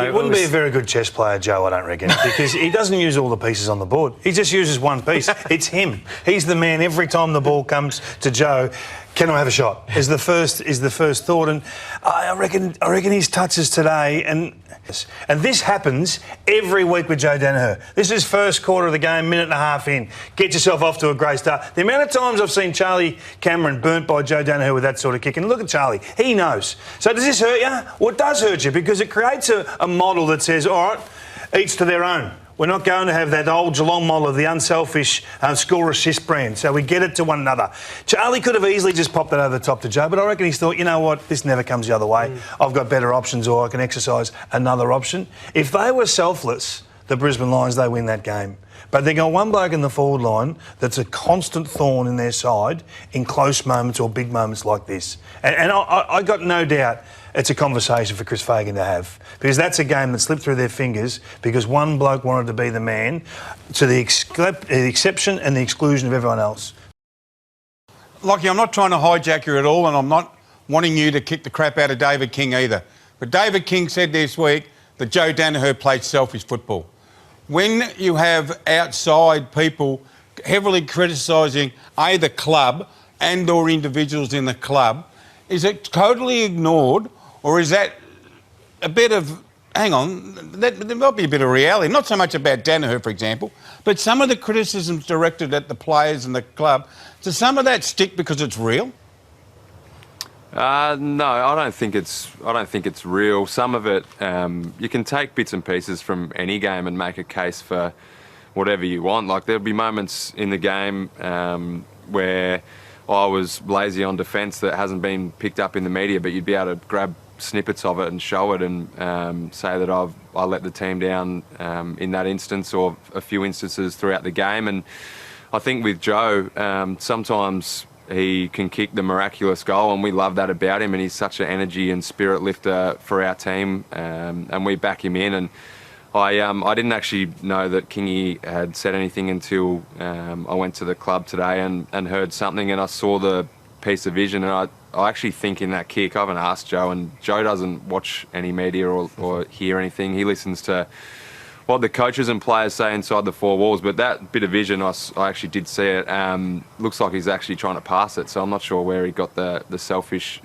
He wouldn't be a very good chess player, Joe, I don't reckon, because he doesn't use all the pieces on the board. He just uses one piece. It's him. He's the man every time the ball comes to Joe. Can I have a shot? Is the first thought, and I reckon his touches today, and this happens every week with Joe Daniher. This is first quarter of the game, minute and a half in. Get yourself off to a great start. The amount of times I've seen Charlie Cameron burnt by Joe Daniher with that sort of kick, and look at Charlie, he knows. So does this hurt you? Well, it does hurt you because it creates a model that says, all right, each to their own. We're not going to have that old Geelong model of the unselfish score assist brand, so we get it to one another. Charlie could have easily just popped that over the top to Joe, but I reckon he's thought, you know what, this never comes the other way. I've got better options, or I can exercise another option. If they were selfless, the Brisbane Lions, they win that game. But they got one bloke in the forward line that's a constant thorn in their side in close moments or big moments like this. And I got no doubt it's a conversation for Chris Fagan to have, because that's a game that slipped through their fingers because one bloke wanted to be the man to the exception and the exclusion of everyone else. Lachie, I'm not trying to hijack you at all, and I'm not wanting you to kick the crap out of David King either. But David King said this week that Joe Daniher played selfish football. When you have outside people heavily criticising the club and or individuals in the club, is it totally ignored, or is that a bit of, hang on, there might be a bit of reality, not so much about Daniher, for example, but some of the criticisms directed at the players and the club, does some of that stick because it's real? No, I don't think it's real. Some of it, you can take bits and pieces from any game and make a case for whatever you want. Like, there'll be moments in the game where I was lazy on defence that hasn't been picked up in the media, but you'd be able to grab snippets of it and show it and say that I let the team down in that instance or a few instances throughout the game. And I think with Joe, sometimes he can kick the miraculous goal, and we love that about him, and he's such an energy and spirit lifter for our team, and we back him in. And I didn't actually know that Kingy had said anything until I went to the club today and heard something, and I saw the piece of vision, and I actually think in that kick, I haven't asked Joe, and Joe doesn't watch any media or hear anything. He listens to what the coaches and players say inside the four walls, but that bit of vision, I actually did see it. Looks like he's actually trying to pass it, so I'm not sure where he got the selfish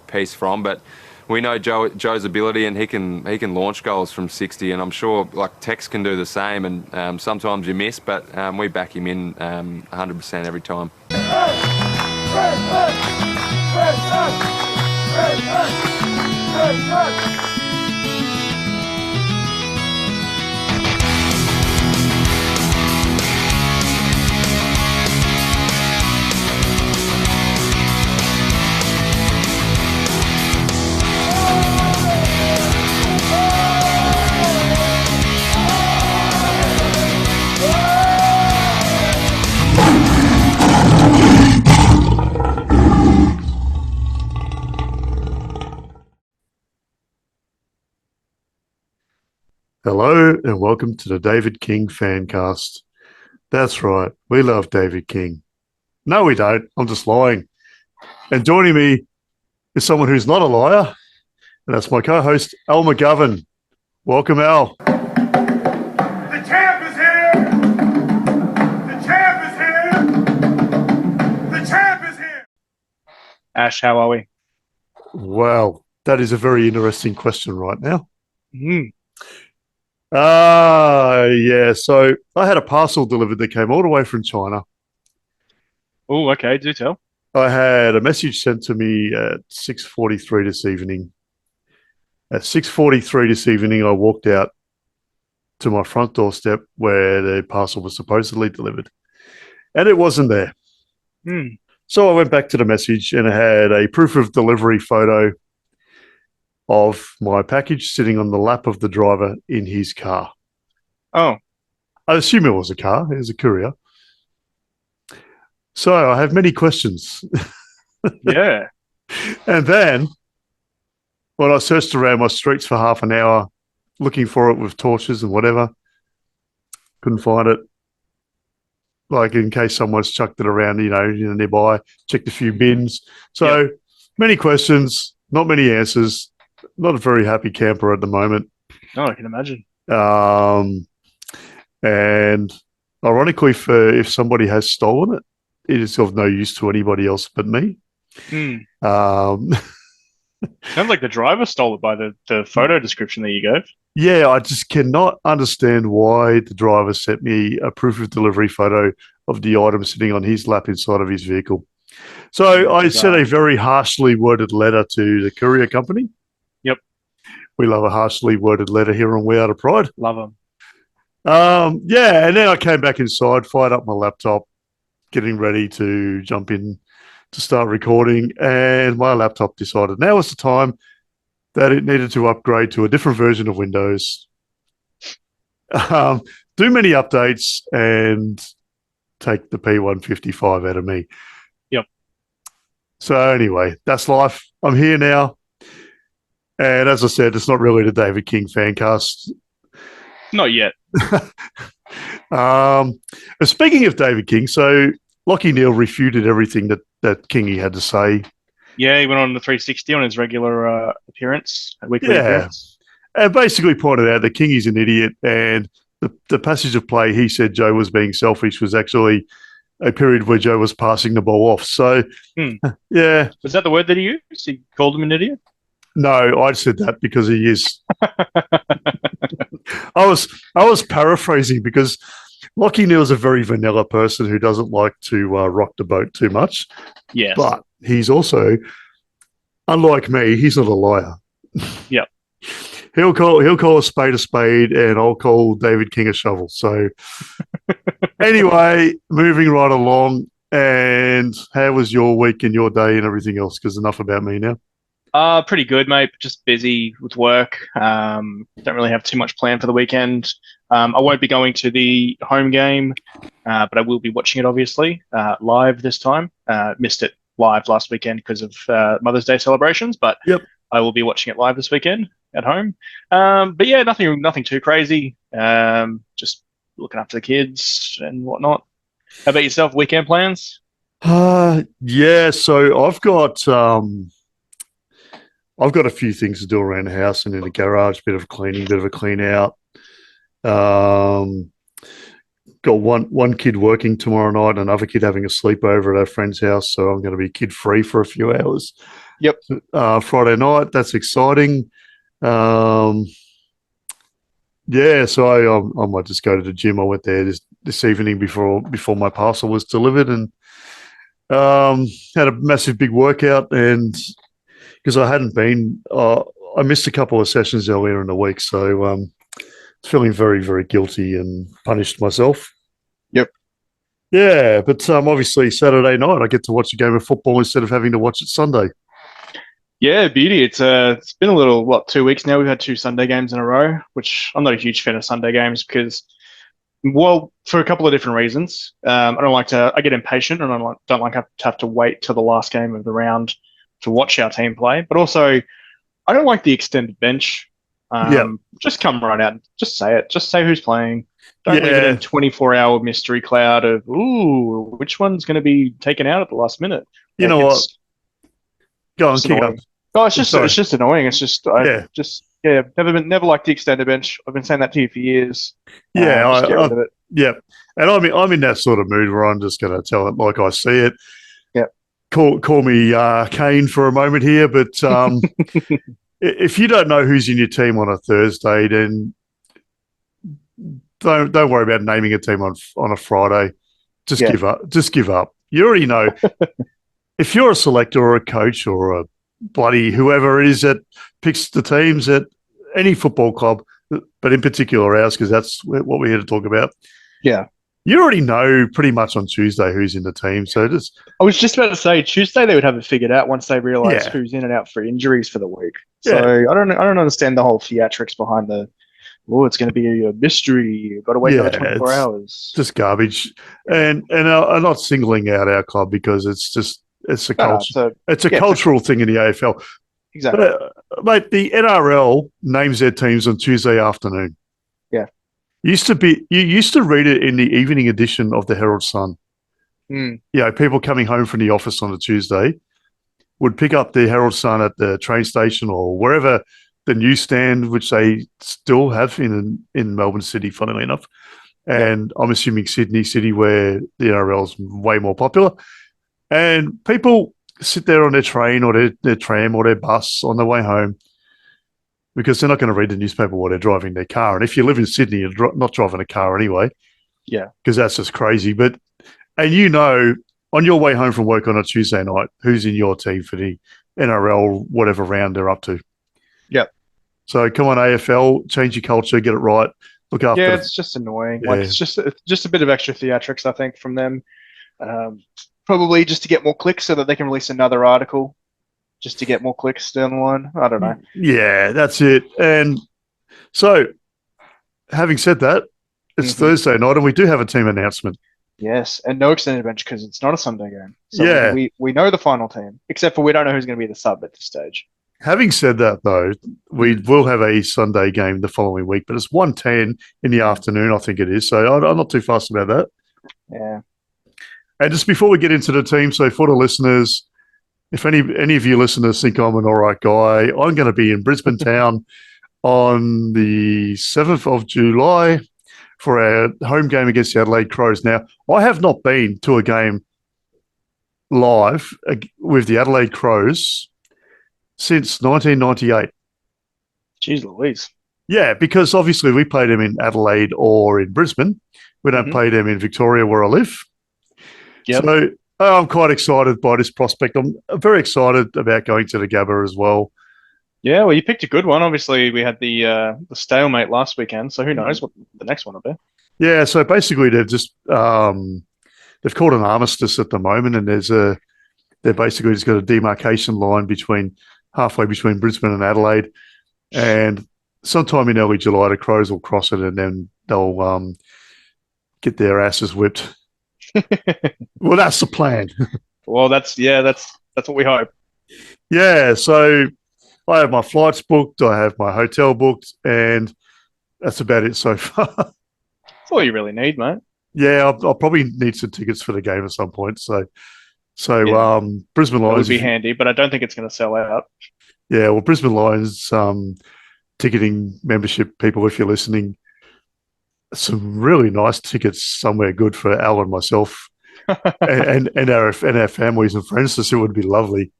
piece from, but we know Joe's ability, and he can launch goals from 60, and I'm sure like Tex can do the same, and sometimes you miss, but we back him in 100% every time. Hello and welcome to the David King Fancast. That's right, we love David King. No, we don't. I'm just lying. And joining me is someone who's not a liar, and that's my co-host, Al McGovern. Welcome, Al. The champ is here! The champ is here! The champ is here! Ash, how are we? Wow, that is a very interesting question right now. Yeah, so I had a parcel delivered that came all the way from China. Oh, okay, do tell. I had a message sent to me at 6:43 this evening. At 6:43 this evening, I walked out to my front doorstep where the parcel was supposedly delivered, and it wasn't there. So I went back to the message, and it had a proof of delivery photo of my package sitting on the lap of the driver in his car. Oh. I assume it was a car. It was a courier. So I have many questions. Yeah. And then when I searched around my streets for half an hour looking for it with torches and whatever, couldn't find it. Like in case someone's chucked it around, nearby, checked a few bins. So many questions, not many answers. Not a very happy camper at the moment. No, I can imagine. And ironically, if somebody has stolen it, it is of no use to anybody else but me. Um, Sounds like the driver stole it by the photo description that you gave. yeah, I just cannot understand why the driver sent me a proof of delivery photo of the item sitting on his lap inside of his vehicle. So I sent a very harshly worded letter to the courier company. Yep. We love a harshly worded letter here on We Are the Pride. Love them. Yeah, and then I came back inside, fired up my laptop, getting ready to jump in to start recording, and my laptop decided now was the time that it needed to upgrade to a different version of Windows, do many updates, and take the P155 out of me. Yep. So anyway, that's life. I'm here now. And as I said, it's not really the David King fan cast. Not yet. Speaking of David King, so Lachie Neale refuted everything that Kingy had to say. Yeah, he went on the 360 on his regular weekly appearance. And basically pointed out that Kingy's an idiot, and the passage of play he said Joe was being selfish was actually a period where Joe was passing the ball off. So, yeah. Was that the word that he used? He called him an idiot? No, I said that because he is. I was paraphrasing because Lachie Neale's a very vanilla person who doesn't like to rock the boat too much. Yes. But he's also, unlike me, he's not a liar. Yep. He'll call a spade, and I'll call David King a shovel. So anyway, moving right along. And how was your week and your day and everything else? Because enough about me now. Pretty good, mate. Just busy with work. Don't really have too much planned for the weekend. I won't be going to the home game, but I will be watching it, obviously, live this time. Missed it live last weekend because of Mother's Day celebrations, but yep. I will be watching it live this weekend at home. But yeah, nothing too crazy. Just looking after the kids and whatnot. How about yourself? Weekend plans? Yeah. So I've got a few things to do around the house and in the garage. Bit of cleaning, bit of a clean out. Got one kid working tomorrow night, another kid having a sleepover at our friend's house. So I'm going to be kid free for a few hours. Yep. Friday night. That's exciting. Yeah. So I might just go to the gym. I went there this evening before my parcel was delivered, and had a massive big workout. And because I hadn't been, I missed a couple of sessions earlier in the week, so feeling very, very guilty and punished myself. Yep. Yeah, but obviously Saturday night I get to watch a game of football instead of having to watch it Sunday. Yeah, beauty. It's been a little 2 weeks now. We've had 2 Sunday games in a row, which I'm not a huge fan of Sunday games because, well, for a couple of different reasons. I get impatient and I don't like to have to wait till the last game of the round to watch our team play. But also, I don't like the extended bench. Just come right out and just say it. Just say who's playing. Don't leave it in a 24-hour mystery cloud of, which one's going to be taken out at the last minute. You know what? Go on, kick up. Oh, it's just annoying. It's just, never liked the extended bench. I've been saying that to you for years. Yeah, get rid of it. Yeah, and I'm in that sort of mood where I'm just going to tell it like I see it. Yeah. Call me Kane for a moment here, but if you don't know who's in your team on a Thursday, then don't worry about naming a team on a Friday. Just give up. Just give up. You already know. If you're a selector or a coach or a bloody whoever it is that picks the teams at any football club, but in particular ours, because that's what we're here to talk about. Yeah. You already know pretty much on Tuesday who's in the team. So I was just about to say Tuesday they would have it figured out once they realise who's in and out for injuries for the week. So I don't understand the whole theatrics behind it's going to be a mystery. You've got to wait another 24 hours. Just garbage. And I'm not singling out our club because it's a culture. It's a cultural thing in the AFL. Exactly. Mate, the NRL names their teams on Tuesday afternoon. Yeah. You used to read it in the evening edition of the Herald Sun. Mm. People coming home from the office on a Tuesday would pick up the Herald Sun at the train station or wherever the newsstand, which they still have in Melbourne City, funnily enough. And I'm assuming Sydney City, where the NRL is way more popular. And people sit there on their train or their tram or their bus on their way home because they're not going to read the newspaper while they're driving their car. And if you live in Sydney, you're not driving a car anyway. Yeah. Because that's just crazy. And on your way home from work on a Tuesday night, who's in your team for the NRL, whatever round they're up to? Yep. So come on, AFL, change your culture, get it right. Look after. Yeah, it's just annoying. Yeah. Like it's just a bit of extra theatrics, I think, from them. Probably just to get more clicks so that they can release another article, just to get more clicks down the line. I don't know. Yeah, that's it. And so, having said that, it's Thursday night, and we do have a team announcement. Yes, and no extended bench because it's not a Sunday game. So Yeah. we know the final team, except for we don't know who's going to be the sub at this stage. Having said that, though, we will have a Sunday game the following week, but it's 1:10 in the afternoon, I think it is. So I'm not too fussed about that. Yeah. And just before we get into the team, so for the listeners, if any of you listeners think I'm an all right guy, I'm going to be in Brisbane town on the 7th of July for our home game against the Adelaide Crows. Now, I have not been to a game live with the Adelaide Crows since 1998. Jeez Louise. Yeah, because obviously we play them in Adelaide or in Brisbane. We don't play them in Victoria where I live. Yep. So I'm quite excited by this prospect. I'm very excited about going to the Gabba as well. Yeah, well, you picked a good one. Obviously, we had the stalemate last weekend, so who knows what the next one will be. Yeah, so basically they've just they've called an armistice at the moment, and they're basically just got a demarcation line halfway between Brisbane and Adelaide, and sometime in early July the Crows will cross it, and then they'll get their asses whipped. Well, that's the plan. Well, that's what we hope. Yeah, so I have my flights booked, I have my hotel booked, and that's about it so far. That's all you really need, mate. Yeah, I'll probably need some tickets for the game at some point. So Brisbane That Lions would be handy, but I don't think it's going to sell out. Yeah, well, Brisbane Lions ticketing membership people, if you're listening, some really nice tickets somewhere good for Al and myself and our families and friends. So it would be lovely.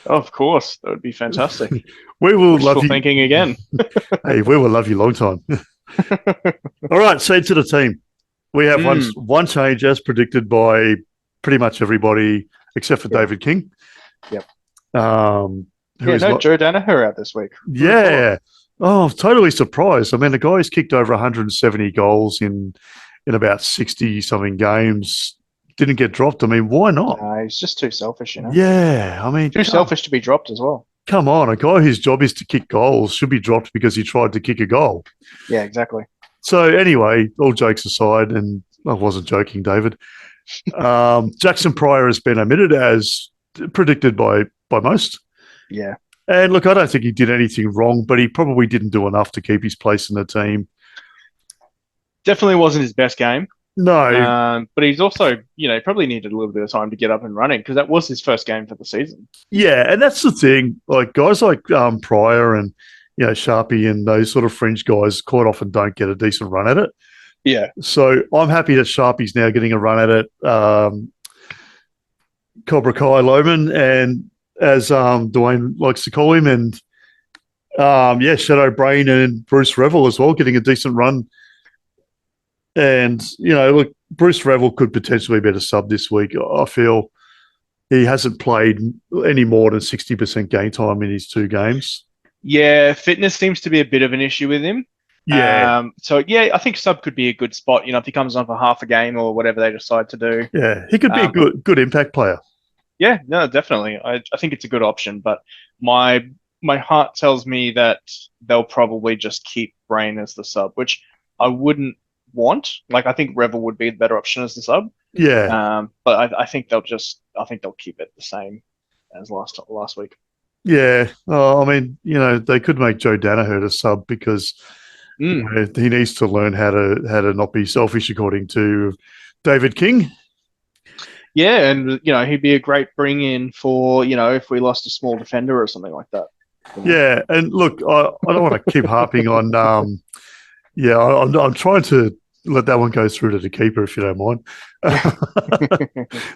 Of course, that would be fantastic. We will love Wishful you. thinking again. Hey, we will love you long time. All right, so to the team. We have one change as predicted by pretty much everybody except for David King. Yep. Joe Danaher out this week. Yeah. Oh, I'm totally surprised. I mean, the guy's kicked over 170 goals in about 60-something games. Didn't get dropped. I mean, why not? He's just too selfish, you know. Yeah, I mean... Too selfish to be dropped as well. Come on, a guy whose job is to kick goals should be dropped because he tried to kick a goal. Yeah, exactly. So anyway, all jokes aside, and I wasn't joking, David, Jackson Pryor has been omitted as predicted by most. Yeah. And look, I don't think he did anything wrong, but he probably didn't do enough to keep his place in the team. Definitely wasn't his best game. No. But he's also, probably needed a little bit of time to get up and running because that was his first game for the season. Yeah, and that's the thing. Like guys like Pryor and Sharpie and those sort of fringe guys quite often don't get a decent run at it. Yeah. So I'm happy that Sharpie's now getting a run at it. Cobra Kai Loman and as Dwayne likes to call him, and Shadow Brain and Bruce Revel as well, getting a decent run. And, look, Bruce Revel could potentially be a sub this week. I feel he hasn't played any more than 60% game time in his 2 games. Yeah, fitness seems to be a bit of an issue with him. Yeah. I think sub could be a good spot, if he comes on for half a game or whatever they decide to do. Yeah, he could be a good impact player. Yeah, no, definitely. I think it's a good option, but my heart tells me that they'll probably just keep Brain as the sub, which I wouldn't want. Like, I think Revel would be the better option as the sub. Yeah. But I think they'll keep it the same as last week. Yeah. I mean, they could make Joe Danaher a sub because he needs to learn how to not be selfish, according to David King. Yeah, and he'd be a great bring in for if we lost a small defender or something like that. Yeah, and look, I don't want to keep harping on. I'm trying to let that one go through to the keeper, if you don't mind.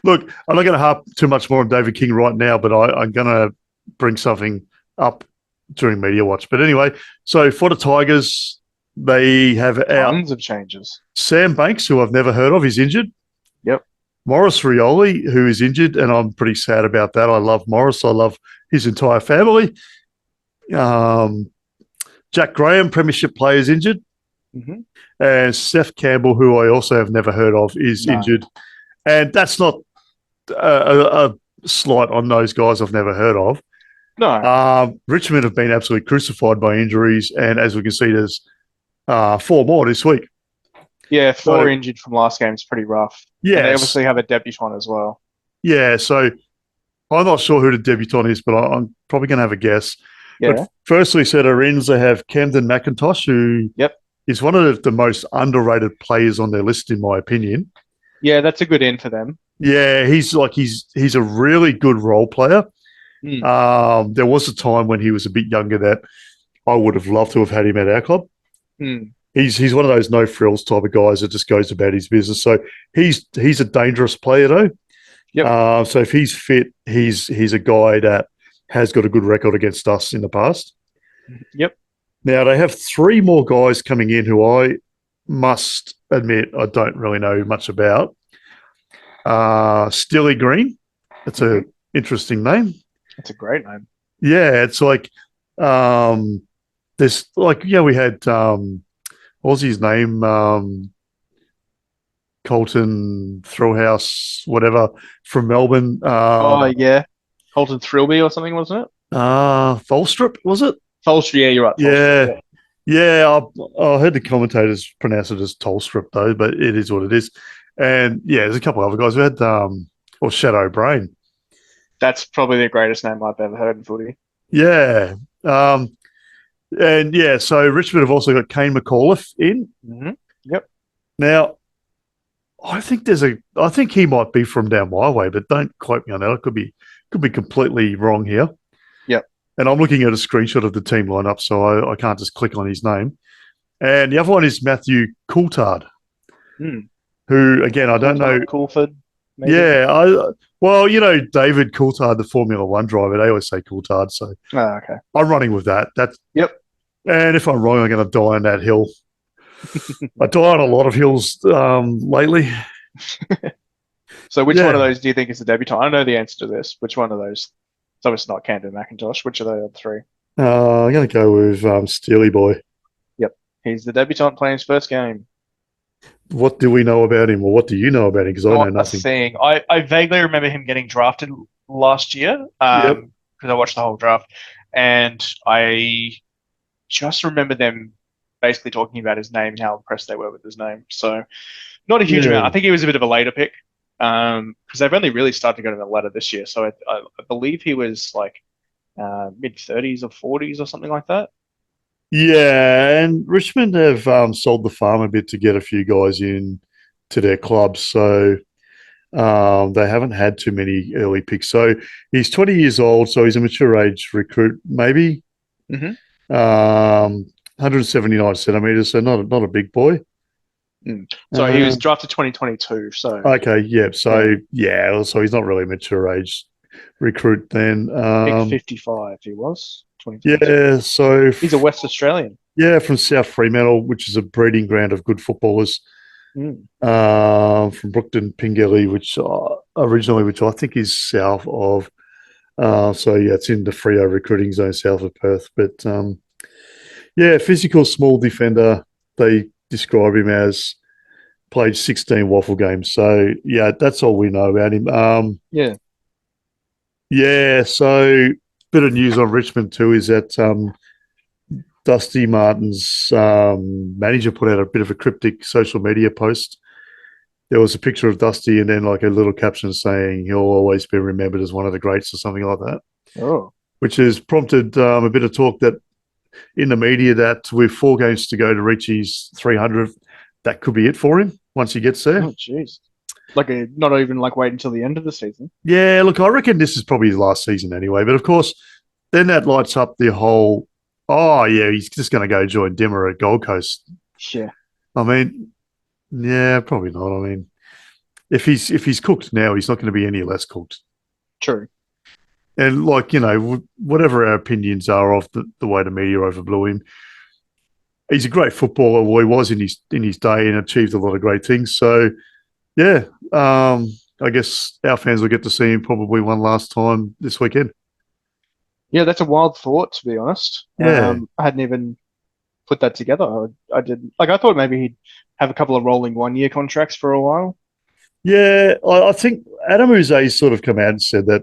Look, I'm not going to harp too much more on David King right now, but I'm going to bring something up during Media Watch. But anyway, so for the Tigers, they have out Tons of changes. Sam Banks, who I've never heard of, is injured. Yep. Morris Rioli, who is injured, and I'm pretty sad about that. I love Morris. I love his entire family. Jack Graham, premiership player, is injured. Mm-hmm. And Seth Campbell, who I also have never heard of, is injured. And that's not a slight on those guys I've never heard of. No. Richmond have been absolutely crucified by injuries. And as we can see, there's 4 more this week. Yeah, 4 injured from last game is pretty rough. Yeah. They obviously have a debutant as well. Yeah, so I'm not sure who the debutant is, but I'm probably going to have a guess. Yeah. But firstly, so our ends, they have Camden McIntosh, who is one of the most underrated players on their list, in my opinion. Yeah, that's a good end for them. Yeah, he's a really good role player. There was a time when he was a bit younger that I would have loved to have had him at our club. He's one of those no frills type of guys that just goes about his business. So he's a dangerous player though. Yep. So if he's fit, he's a guy that has got a good record against us in the past. Yep. Now they have 3 more guys coming in who I must admit I don't really know much about. Steely Green. That's an interesting name. That's a great name. Yeah, it's like there's like we had what was his name? Colton Thrillhouse, whatever, from Melbourne. Yeah. Colton Thrillby or something, wasn't it? Tholstrup, was it? Tholstrup, yeah, you're right. Tholstrup, yeah. I heard the commentators pronounce it as Tolstrup though, but it is what it is. And yeah, there's a couple of other guys. We had or Shadow Brain. That's probably the greatest name I've ever heard in footy. Yeah. And yeah, so Richmond have also got Kane McAuliffe in. Mm-hmm. Yep. Now, I think he might be from down my way, but don't quote me on that. I could be completely wrong here. Yep. And I'm looking at a screenshot of the team lineup, so I can't just click on his name. And the other one is Matthew Coulthard, who again I don't know. Coulthard. Maybe? Yeah, David Coulthard, the Formula One driver. They always say Coulthard, so okay. I'm running with that. Yep. And if I'm wrong, I'm going to die on that hill. I die on a lot of hills lately. So which one of those do you think is the debutant? I know the answer to this. Which one of those? It's obviously not Camden McIntosh. Which of the other 3? I'm going to go with Steely Boy. Yep. He's the debutant playing his first game. What do we know about him, or what do you know about him? Because I know nothing. Thing. I vaguely remember him getting drafted last year because I watched the whole draft, and I just remember them basically talking about his name and how impressed they were with his name. So not a huge amount. I think he was a bit of a later pick because they've only really started to go to the ladder this year. So I believe he was like mid-30s or 40s or something like that. Yeah, and Richmond have sold the farm a bit to get a few guys in to their club, so they haven't had too many early picks. So he's 20 years old, so he's a mature age recruit, maybe. 179 centimetres, so not a big boy. So he was drafted 2022. So okay, yeah. So so he's not really a mature age recruit then. Pick 55, he was. Yeah, so he's a West Australian. Yeah, from South Fremantle, which is a breeding ground of good footballers. From Brookton, Pingelly, which I think is south of. It's in the Freo recruiting zone south of Perth. But physical small defender. They describe him as played 16 waffle games. So yeah, that's all we know about him. So bit of news on Richmond too is that Dusty Martin's manager put out a bit of a cryptic social media post. There was a picture of Dusty and then like a little caption saying he'll always be remembered as one of the greats or something like that. Oh. Which has prompted a bit of talk that in the media that with 4 games to go to reach his 300, that could be it for him once he gets there. Oh, jeez. Not even wait until the end of the season. Yeah, look, I reckon this is probably his last season anyway. But of course, then that lights up the whole, oh, yeah, he's just going to go join Dimmer at Gold Coast. Yeah. I mean, yeah, probably not. I mean, if he's cooked now, he's not going to be any less cooked. True. And whatever our opinions are of the way the media overblew him, he's a great footballer. Well, he was in his day and achieved a lot of great things. So, yeah, I guess our fans will get to see him probably one last time this weekend. Yeah, that's a wild thought, to be honest. Yeah. I hadn't even put that together. I didn't. I thought maybe he'd have a couple of rolling 1-year contracts for a while. Yeah, I think Adam Uze's sort of come out and said that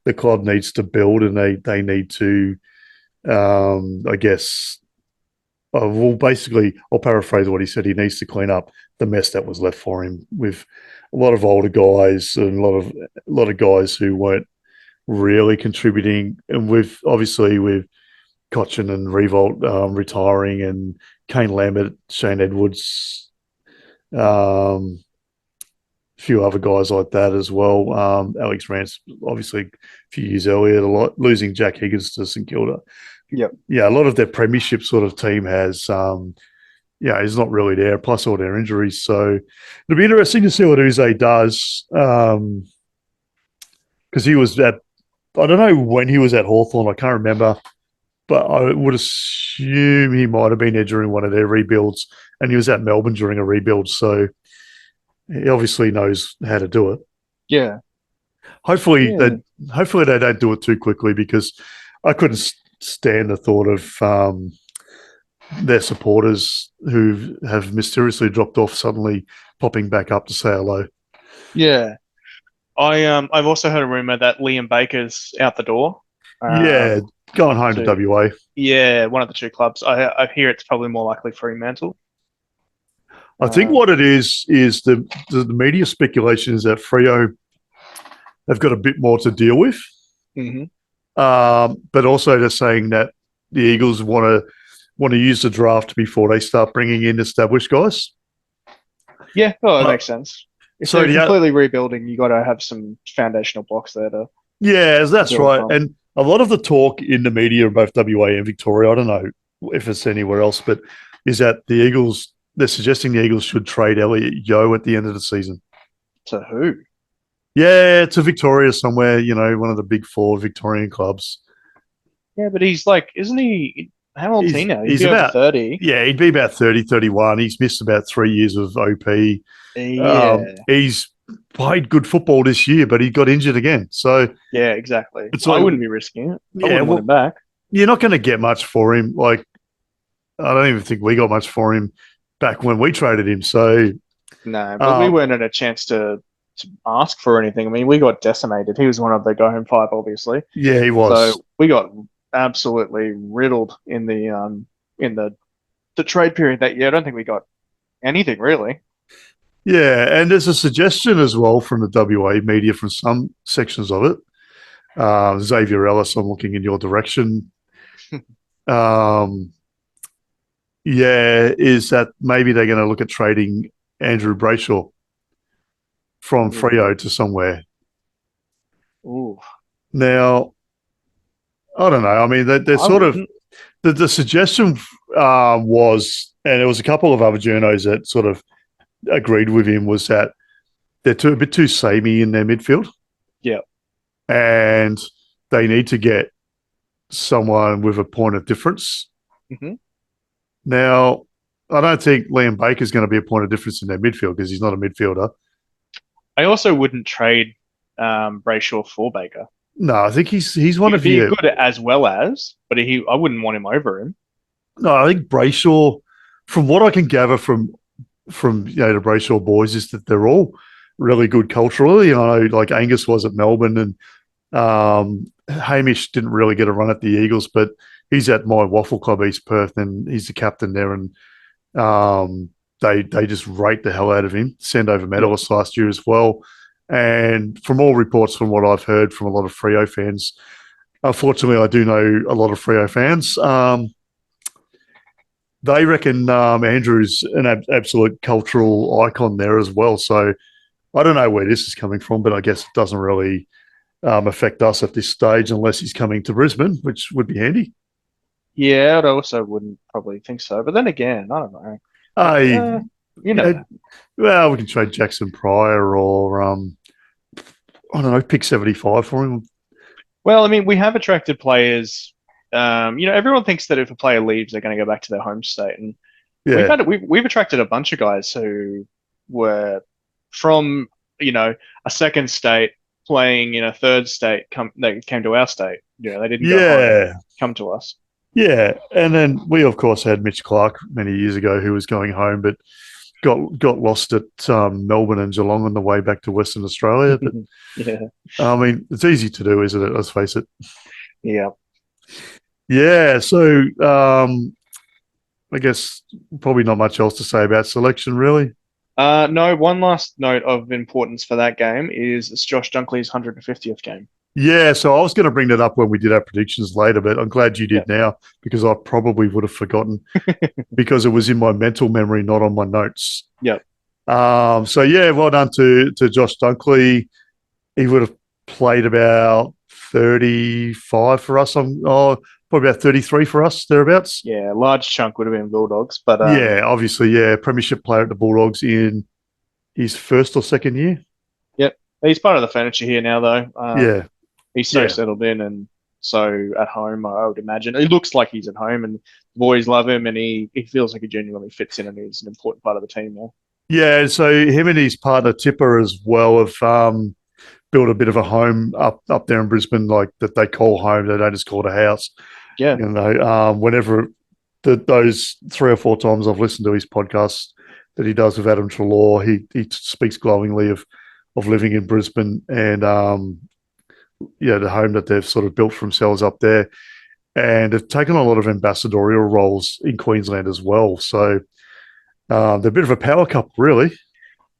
the club needs to build and they need to, I guess, basically, I'll paraphrase what he said. He needs to clean up the mess that was left for him with a lot of older guys and a lot of guys who weren't really contributing, and with Cochin and Revolt retiring, and Kane Lambert, Shane Edwards, a few other guys like that as well. Alex Rance, obviously, a few years earlier, losing Jack Higgins to St Kilda. Yep. Yeah, a lot of their premiership sort of team has, is not really there, plus all their injuries. So it'll be interesting to see what Uze does, because he was at, I don't know when he was at Hawthorn, I can't remember, but I would assume he might have been there during one of their rebuilds, and he was at Melbourne during a rebuild, so he obviously knows how to do it. Yeah. Hopefully they don't do it too quickly, because I couldn't stand the thought of their supporters who have mysteriously dropped off suddenly popping back up to say hello. Yeah. I've also heard a rumor that Liam Baker's out the door. Going home to WA. Yeah, one of the two clubs. I hear it's probably more likely Fremantle. I think what it is the media speculation is that Freo have got a bit more to deal with. Mm-hmm. But also they're saying that the Eagles want to use the draft before they start bringing in established guys. Yeah, that makes sense. If they're completely rebuilding, you got to have some foundational blocks there to. Yeah, that's right. And a lot of the talk in the media, both WA and Victoria, I don't know if it's anywhere else, but is that the Eagles, they're suggesting the Eagles should trade Elliot Yeo at the end of the season. To who? Yeah, to Victoria somewhere, one of the big four Victorian clubs. Yeah, but he's isn't he? How old is he now? He's about 30. Yeah, he'd be about 30, 31. He's missed about 3 years of OP. Yeah. He's played good football this year, but he got injured again. So yeah, exactly. I wouldn't be risking it. I wouldn't want him back. You're not going to get much for him. I don't even think we got much for him back when we traded him. So no, but we weren't in a chance to ask for anything. I mean, we got decimated. He was one of the go home five, obviously. Yeah, he was. So we got absolutely riddled in the trade period that year. I don't think we got anything really. Yeah, and there's a suggestion as well from the WA media, from some sections of it. Xavier Ellis, I'm looking in your direction. Is that maybe they're going to look at trading Andrew Brayshaw from Freo to somewhere. Ooh. Now, I don't know. I mean, they're sort of the suggestion was, and there was a couple of other journos that sort of agreed with him, was that they're a bit too samey in their midfield. Yeah, and they need to get someone with a point of difference. Mm-hmm. Now, I don't think Liam Baker's going to be a point of difference in their midfield, because he's not a midfielder. I also wouldn't trade Brayshaw for Baker. No, I think he's one of you. Good as well as, but I wouldn't want him over him. No, I think Brayshaw, from what I can gather from the Brayshaw boys, is that they're all really good culturally. I know, like Angus was at Melbourne, and Hamish didn't really get a run at the Eagles, but he's at my waffle club, East Perth, and he's the captain there, and they just rate the hell out of him. Send over medalists last year as well. And from all reports, from what I've heard from a lot of Freo fans, unfortunately, I do know a lot of Freo fans. They reckon Andrew's an absolute cultural icon there as well. So I don't know where this is coming from, but I guess it doesn't really affect us at this stage unless he's coming to Brisbane, which would be handy. Yeah, I also wouldn't probably think so. But then again, I don't know. Uh, You know, yeah, well, we can trade Jackson Pryor or I don't know, pick 75 for him. well, I mean, we have attracted players. Everyone thinks that if a player leaves, they're going to go back to their home state, and Yeah, we've attracted a bunch of guys who were from a second state playing in a third state. They came to our state. They didn't go home. yeah, Come to us. yeah. And then we, of course, had Mitch Clark many years ago who was going home, but got lost at Melbourne and Geelong on the way back to Western Australia. But Yeah, I mean, it's easy to do, isn't it? Let's face it. yeah. Yeah. So I guess probably not much else to say about selection, really. No, one last note of importance for that game is it's Josh Dunkley's 150th game. Yeah, so I was going to bring that up when we did our predictions later, but I'm glad you did Yeah. now because I probably would have forgotten because it was in my mental memory, not on my notes. Yep. So yeah, well done to Josh Dunkley. He would have played about 35 for us. Probably about 33 for us thereabouts. Yeah, large chunk would have been Bulldogs, but Yeah, obviously, yeah, premiership player at the Bulldogs in his first or second year. Yep. He's part of the furniture here now, though. Yeah. He's so Yeah. settled in and so at home, I would imagine. He looks like he's at home and the boys love him and he feels like he genuinely fits in and he's an important part of the team now. Yeah, so him and his partner Tipper as well have built a bit of a home up there in Brisbane, like that they call home. They don't just call it a house. Yeah. Whenever those 3 or 4 times I've listened to his podcast that he does with Adam Treloar, he speaks glowingly of living in Brisbane and the home that they've sort of built for themselves up there, and they've taken a lot of ambassadorial roles in Queensland as well. So they're a bit of a power couple, really.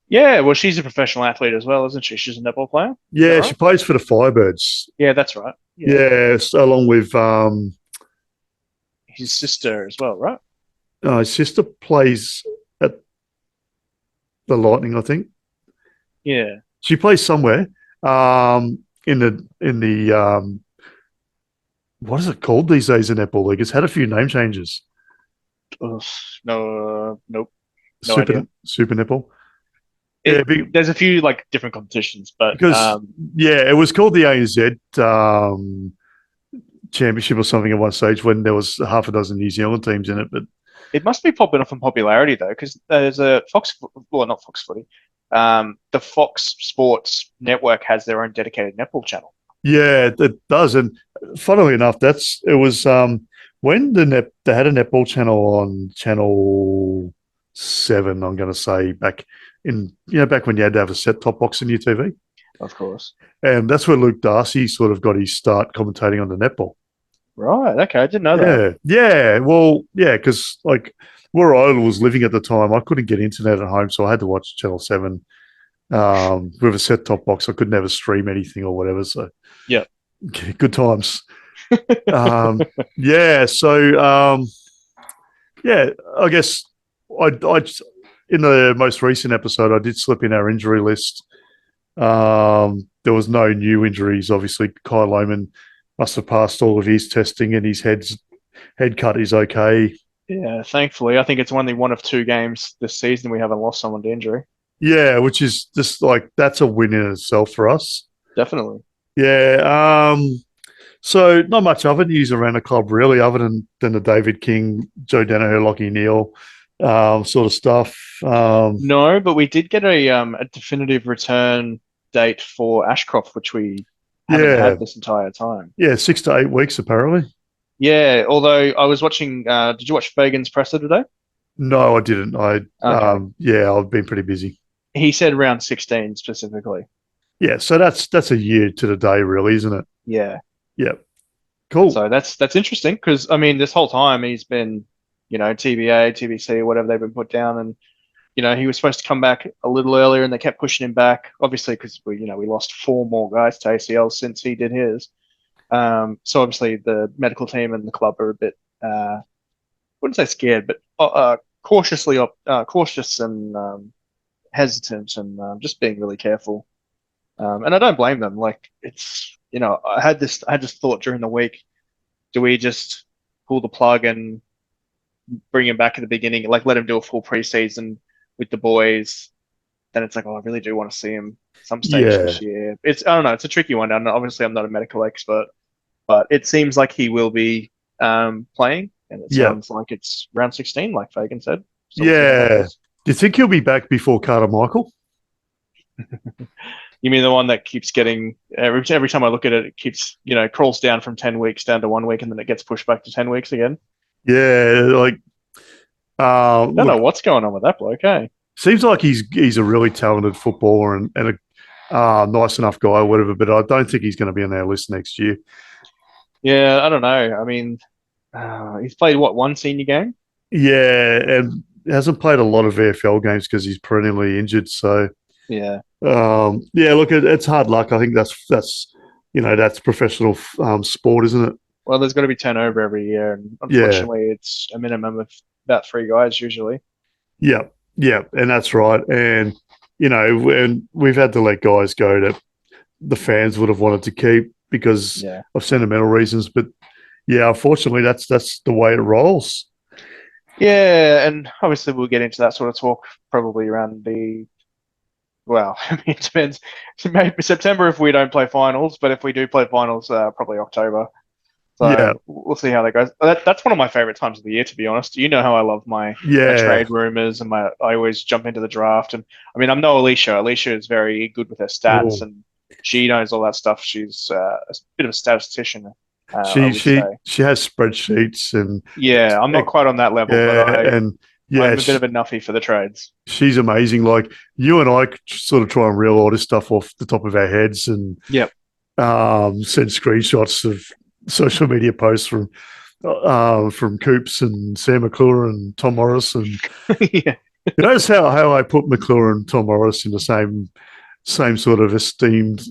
Yeah, well, she's a professional athlete as well, isn't she? She's a netball player. Yeah, right? she plays for the Firebirds. Yeah, that's right. Yeah, along with His sister as well, right? his sister plays at the Lightning, I think. Yeah. She plays somewhere in the what is it called these days in netball league? It's had a few name changes. Ugh, no, nope. No Super idea. Super netball. There's a few like different competitions, but Because it was called the ANZ Championship or something at one stage when there was half a dozen New Zealand teams in it. But it must be popping off in popularity though, because there's a not Fox Footy. The Fox Sports Network has their own dedicated netball channel. yeah, it does. And funnily enough, it was when they had a netball channel on Channel 7. I'm going to say back when you had to have a set top box in your TV. Of course. And that's where Luke Darcy sort of got his start commentating on the netball. Right. Okay. I didn't know that. Yeah. Well, yeah, because like where I was living at the time, I couldn't get internet at home, so I had to watch Channel 7 with a set top box. I could never stream anything or whatever. So yeah, good times. Yeah. So I guess I in the most recent episode, I did slip in our injury list. There was no new injuries. Obviously, Kyle Lohman must have passed all of his testing and his head cut is okay. Yeah, thankfully. I think it's only one of 2 games this season we haven't lost someone to injury. Yeah, which is just like that's a win in itself for us. Definitely. Yeah. So not much other news around the club really, other than the David King, Joe Danaher, Lachie Neale sort of stuff. No, but we did get a definitive return date for Ashcroft, which we haven't had this entire time. Yeah, 6 to 8 weeks apparently. Yeah, although I was watching. Did you watch Fagan's presser today? No, I didn't. Okay. I've been pretty busy. He said round 16 specifically. Yeah, so that's a year to the day, really, isn't it? Yeah. Yep. Cool. So that's interesting because I mean this whole time he's been, TBA, TBC, whatever they've been put down, and he was supposed to come back a little earlier, and they kept pushing him back. Obviously, because we lost 4 more guys to ACL since he did his. So obviously the medical team and the club are a bit, wouldn't say scared, but cautious and hesitant, and just being really careful. And I don't blame them. Like it's I had this thought during the week. Do we just pull the plug and bring him back at the beginning, like let him do a full preseason with the boys? Then it's like, oh, I really do want to see him some stage Yeah. this year. I don't know, it's a tricky one. And obviously, I'm not a medical expert, but it seems like he will be playing, and it Yeah. sounds like it's round 16, like Fagan said. So we'll see how that Yeah. goes. Do you think he'll be back before Carter Michael? You mean the one that keeps getting every time I look at it, it keeps crawls down from 10 weeks down to 1 week, and then it gets pushed back to 10 weeks again. Yeah, like I don't know what's going on with that bloke. Hey, seems like he's a really talented footballer and a nice enough guy, or whatever. But I don't think he's going to be on our list next year. yeah, I don't know. I mean, he's played one senior game. Yeah, and hasn't played a lot of VFL games because he's perennially injured. So Yeah, yeah, look, it's hard luck. I think that's professional sport, isn't it? well, there's got to be turnover every year, and unfortunately, it's a minimum of about 3 guys usually. Yeah, yeah, and that's right. And when we've had to let guys go that the fans would have wanted to keep because of sentimental reasons. But yeah, unfortunately, that's the way it rolls. Yeah, and obviously we'll get into that sort of talk probably around well, I mean, it depends. Maybe September if we don't play finals, but if we do play finals, probably October. So we'll see how that goes. That's one of my favorite times of the year, to be honest. You know how I love my trade rumors and I always jump into the draft. And I mean, I'm no Alicia. Alicia is very good with her stats and she knows all that stuff. She's a bit of a statistician. She has spreadsheets and I'm not quite on that level, but I'm a bit of a nuffy for the trades. She's amazing. Like you and I sort of try and reel all this stuff off the top of our heads and send screenshots of social media posts from Coops and Sam McClure and Tom Morris and you notice how I put McClure and Tom Morris in the same sort of esteemed.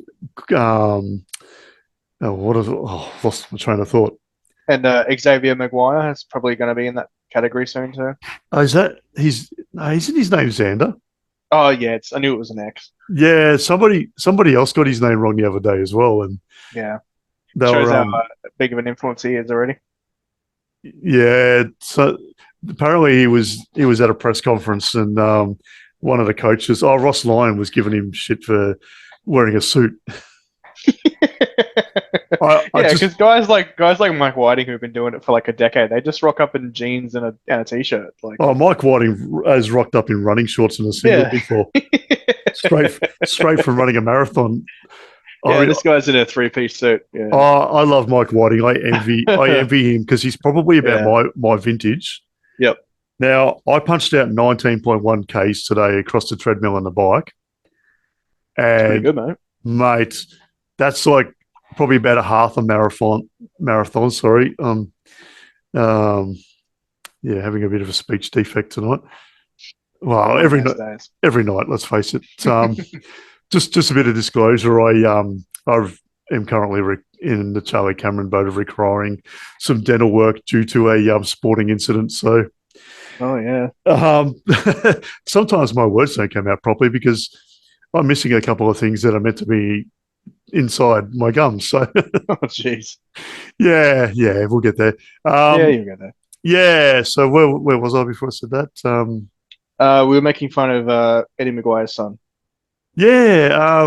Lost my train of thought. And Xavier Maguire is probably going to be in that category soon too. Oh, isn't his name Xander? Oh yeah, I knew it was an X. Yeah, somebody else got his name wrong the other day as well, and shows how big of an influence he is already. Yeah, so apparently he was at a press conference and one of the coaches, Ross Lyon, was giving him shit for wearing a suit. Because guys like Mike Whiting, who've been doing it for like a decade, they just rock up in jeans and a t-shirt. Like, Mike Whiting has rocked up in running shorts and a singlet before, straight from running a marathon. This guy's in a 3-piece suit. Yeah. I love Mike Whiting. I envy him because he's probably about my vintage. Yep. Now I punched out 19.1 Ks today across the treadmill and the bike. And pretty good, mate. That's like probably about a half a marathon. Sorry. Having a bit of a speech defect tonight. Well, every night. Let's face it. Just a bit of disclosure. I am currently in the Charlie Cameron boat of requiring some dental work due to a sporting incident. So, sometimes my words don't come out properly because I'm missing a couple of things that are meant to be inside my gums. So, oh jeez. Yeah, we'll get there. You'll get there. Yeah. So where was I before I said that? We were making fun of Eddie Maguire's son. Yeah. I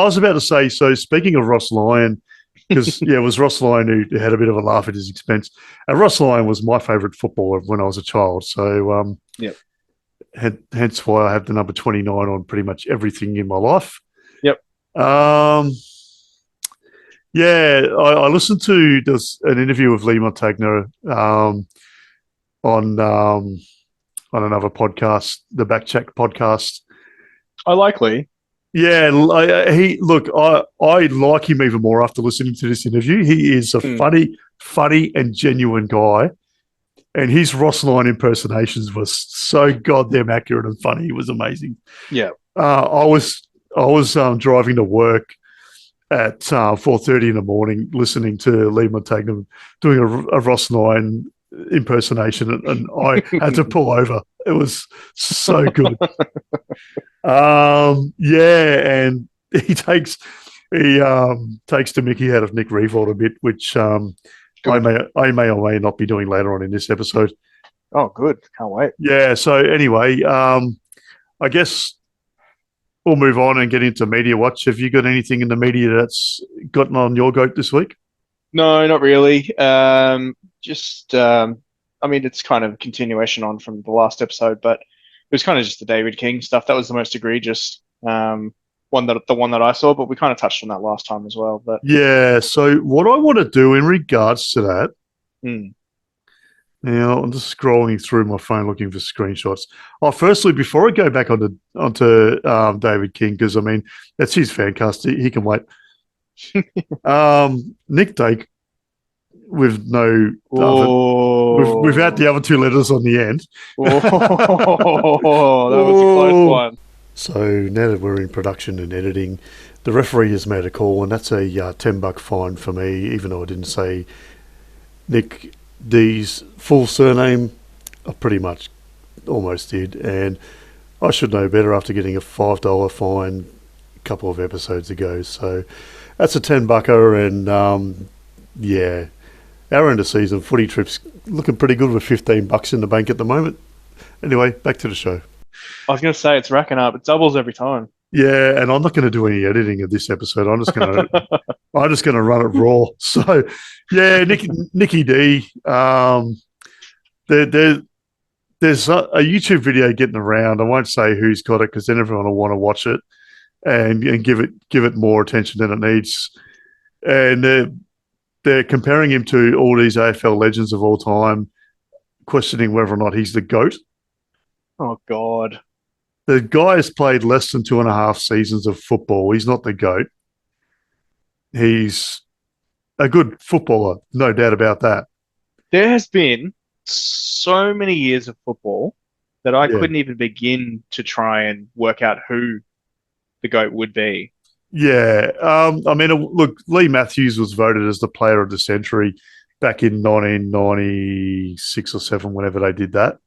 was about to say. So speaking of Ross Lyon, because it was Ross Lyon who had a bit of a laugh at his expense. And Ross Lyon was my favourite footballer when I was a child. So hence why I have the number 29 on pretty much everything in my life. Yep. I listened to an interview with Lee Montagna on another podcast, the Backcheck podcast. I like Lee. Yeah, I like him even more after listening to this interview. He is a funny and genuine guy, and his Ross Lyon impersonations were so goddamn accurate and funny. It was amazing. Yeah, I was driving to work at 4:30 in the morning, listening to Lee Montagna doing a Ross Lyon impersonation, and I had to pull over. It was so good. And takes the Mickey out of Nick Revolt a bit, which I may or may not be doing later on in this episode. Oh, good. Can't wait. Yeah. So anyway, I guess we'll move on and get into media watch. Have you got anything in the media that's gotten on your goat this week? No, not really. I mean, it's kind of a continuation on from the last episode, but it was kind of just the David King stuff. That was the most egregious one that I saw, but we kind of touched on that last time as well. But yeah. So what I want to do in regards to that. Now I'm just scrolling through my phone looking for screenshots. Oh, firstly, before I go back onto David King, because I mean that's his fan cast, he can wait. Nick Dake with no without the other two letters on the end. That was a close one. So now that we're in production and editing, the referee has made a call, and that's a $10 fine for me, even though I didn't say Nick D's full surname. I pretty much almost did, and I should know better after getting a $5 fine a couple of episodes ago. So that's a $10, and yeah, our end of season footy trips looking pretty good with $15 in the bank at the moment. Anyway, back to the show. I was going to say it's racking up. It doubles every time. Yeah, and I'm not going to do any editing of this episode. I'm just going to run it raw. So, yeah, Nicky D. There's a YouTube video getting around. I won't say who's got it because then everyone will want to watch it and give it more attention than it needs. And they're comparing him to all these AFL legends of all time, questioning whether or not he's the GOAT. Oh, God. The guy has played less than 2.5 seasons of football. He's not the GOAT. He's a good footballer, no doubt about that. There has been so many years of football that I couldn't even begin to try and work out who the GOAT would be. Yeah. I mean, look, Lee Matthews was voted as the player of the century back in 1996 or 7, whenever they did that.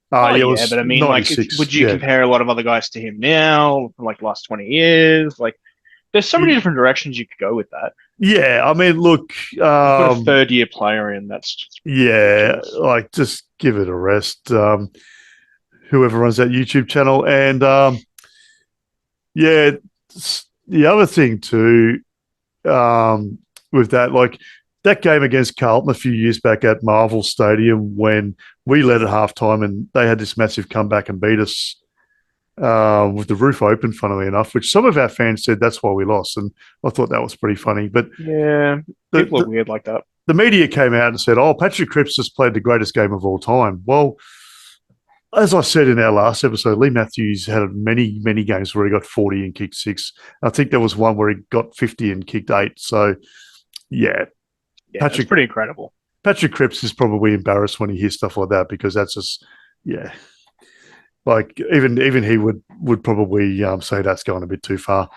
But I mean, like, would you compare a lot of other guys to him now, like the last 20 years? Like, there's so many different directions you could go with that. Yeah, I mean, look, put a third-year player in. That's just ridiculous. Like just give it a rest. Whoever runs that YouTube channel, and the other thing too, with that, like that game against Carlton a few years back at Marvel Stadium when we led at halftime and they had this massive comeback and beat us with the roof open, funnily enough, which some of our fans said that's why we lost. And I thought that was pretty funny. But yeah, people are weird like that. The media came out and said, Patrick Cripps just played the greatest game of all time. Well, as I said in our last episode, Lee Matthews had many, many games where he got 40 and kicked 6. I think there was one where he got 50 and kicked 8. So, yeah, that's pretty incredible. Patrick Cripps is probably embarrassed when he hears stuff like that because that's just, like even he would probably say that's going a bit too far.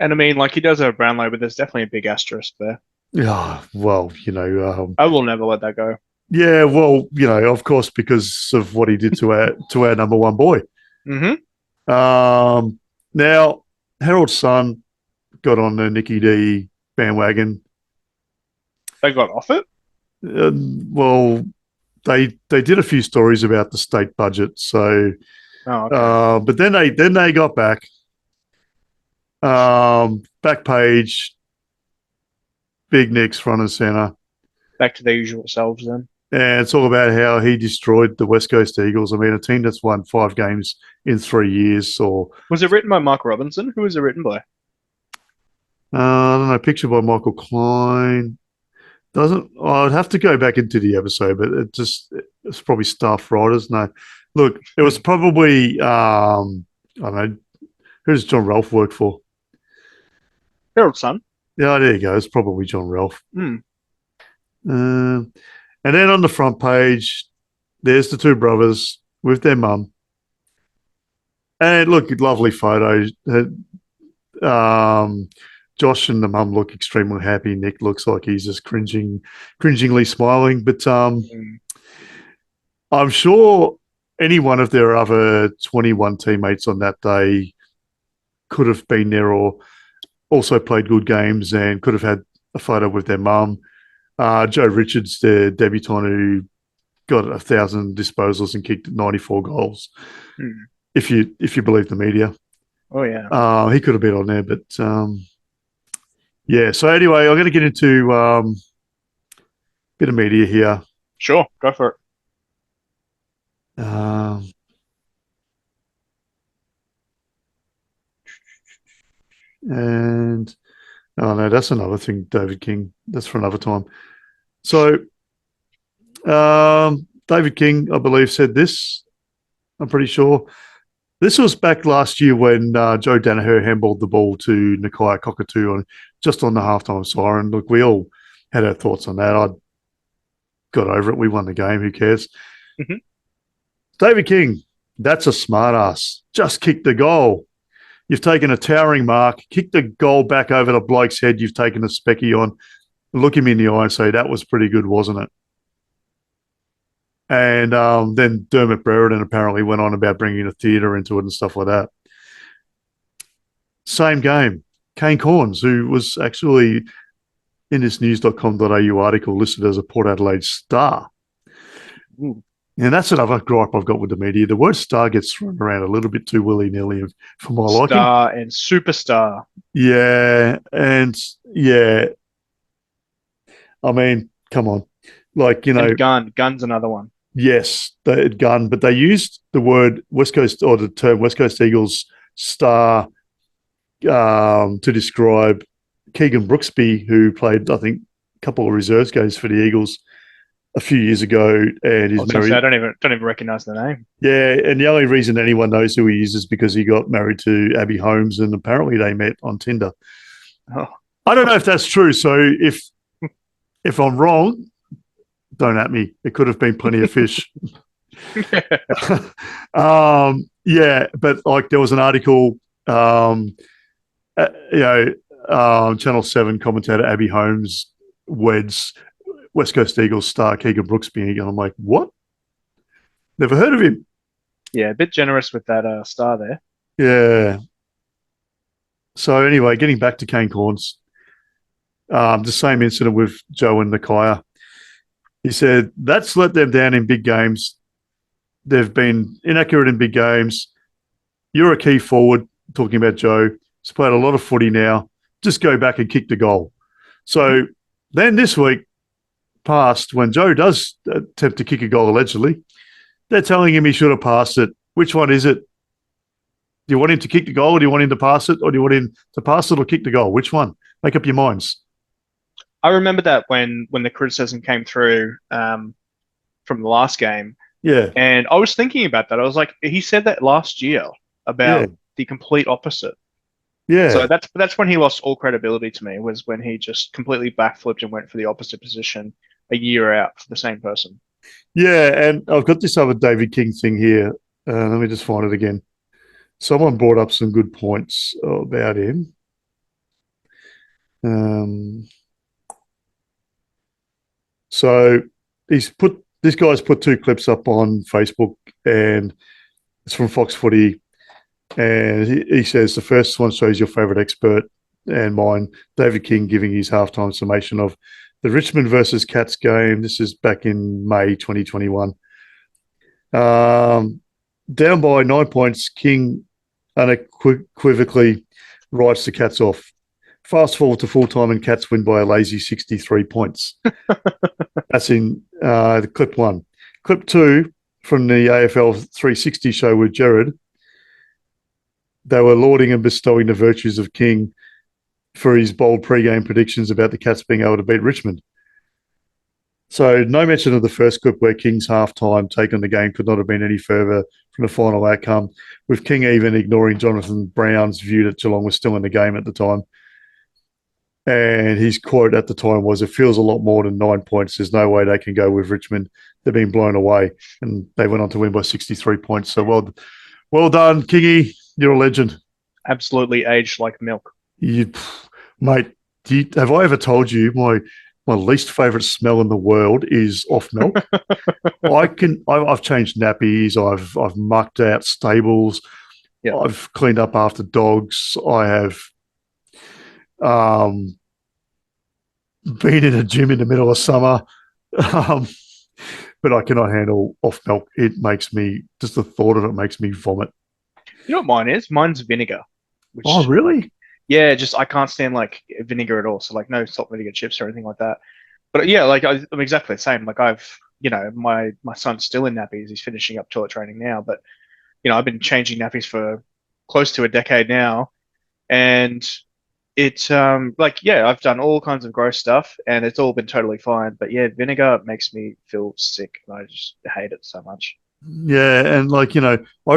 And I mean, like he does have a Brownlow, but there's definitely a big asterisk there. Yeah, well, I will never let that go. Yeah, well, of course, because of what he did to our number one boy. Mm-hmm. Now, Harold's son got on the Nicky D bandwagon. They got off it? Well, they did a few stories about the state budget. So, but then they got back. Back page, Big Nick's front and center. Back to their usual selves then. And it's all about how he destroyed the West Coast Eagles. I mean, a team that's won 5 games in 3 years. Was it written by Mark Robinson? Who was it written by? I don't know. Picture by Michael Klein. I'd have to go back into the episode, but it's probably staff writers. No, look, it was probably I don't know. Who does John Ralph work for? Harold's son. Yeah, there you go. It's probably John Ralph. Hmm. And then on the front page, there's the 2 brothers with their mum. And look, lovely photos. Josh and the mum look extremely happy. Nick looks like he's just cringingly smiling. But I'm sure any one of their other 21 teammates on that day could have been there or also played good games and could have had a photo with their mum. Joe Richards, their debutant, who got 1,000 disposals and kicked 94 goals. If you believe the media. Oh yeah. He could have been on there, but yeah. So anyway, I'm going to get into a bit of media here. Sure, go for it. And oh no, that's another thing, David King. That's for another time. So David King, I believe, said this. I'm pretty sure. This was back last year when Joe Danaher handballed the ball to Nakia Cockatoo just on the halftime siren. Look, we all had our thoughts on that. I got over it. We won the game. Who cares? Mm-hmm. David King, that's a smart ass. Just kick the goal. You've taken a towering mark, kick the goal back over the bloke's head. You've taken a specky on. Look him in the eye and say, that was pretty good, wasn't it? And then Dermot Brereton apparently went on about bringing a theatre into it and stuff like that. Same game. Kane Corns, who was actually in this news.com.au article listed as a Port Adelaide star. And that's another gripe I've got with the media. The word star gets thrown around a little bit too willy-nilly for my liking. Star and superstar. Yeah, and yeah. I mean, come on. Like, you know. And gun. Gun's another one. Yes, the gun, but they used the word West Coast or the term West Coast Eagles star to describe Keegan Brooksby, who played, I think, a couple of reserves games for the Eagles a few years ago, and he's married. I don't even recognise the name. Yeah, and the only reason anyone knows who he is because he got married to Abby Holmes, and apparently they met on Tinder. Oh. I don't know if that's true. So if I'm wrong, don't at me. It could have been plenty of fish. Yeah, but like there was an article, Channel 7 commentator Abby Holmes weds West Coast Eagles star Keegan Brooksby, and I'm like, what? Never heard of him. Yeah, a bit generous with that star there. Yeah. So anyway, getting back to Kane Corns, the same incident with Joe and Nakia. He said, that's let them down in big games. They've been inaccurate in big games. You're a key forward, talking about Joe. He's played a lot of footy now. Just go back and kick the goal. So then this week passed, when Joe does attempt to kick a goal allegedly, they're telling him he should have passed it. Which one is it? Do you want him to kick the goal, or do you want him to pass it, or do you want him to pass it or kick the goal? Which one? Make up your minds. I remember that when the criticism came through from the last game. Yeah. And I was thinking about that. I was like, he said that last year about the complete opposite. Yeah. So that's when he lost all credibility to me, was when he just completely backflipped and went for the opposite position a year out for the same person. Yeah, and I've got this other David King thing here. Let me just find it again. Someone brought up some good points about him. So this guy's put two clips up on Facebook, and it's from Fox Footy. And he says the first one shows your favourite expert and mine, David King, giving his halftime summation of the Richmond versus Cats game. This is back in May 2021. Down by 9 points, King unequivocally writes the Cats off. Fast forward to full time and Cats win by a lazy 63 points. That's in the clip one. Clip two from the AFL 360 show with Jared. They were lauding and bestowing the virtues of King for his bold pre-game predictions about the Cats being able to beat Richmond. So no mention of the first clip where King's halftime take on the game could not have been any further from the final outcome, with King even ignoring Jonathan Brown's view that Geelong was still in the game at the time. And his quote at the time was, "It feels a lot more than 9 points. There's no way they can go with Richmond. They're being blown away." And they went on to win by 63 points. So well done, Kingy. You're a legend. Absolutely aged like milk. Mate, have I ever told you my least favourite smell in the world is off milk? I've changed nappies. I've mucked out stables. Yeah. I've cleaned up after dogs. I have been in a gym in the middle of summer, but I cannot handle off milk. It makes me, just the thought of it makes me vomit. You know what mine is? Mine's vinegar. Which, Oh, really? yeah, just I can't stand like vinegar at all. So like no salt vinegar chips or anything like that. But yeah, like I'm exactly the same. Like my son's still in nappies. He's finishing up toilet training now. But I've been changing nappies for close to a decade now, and it's like yeah, I've done all kinds of gross stuff, and it's all been totally fine. But yeah, vinegar makes me feel sick, and I just hate it so much. Yeah, and I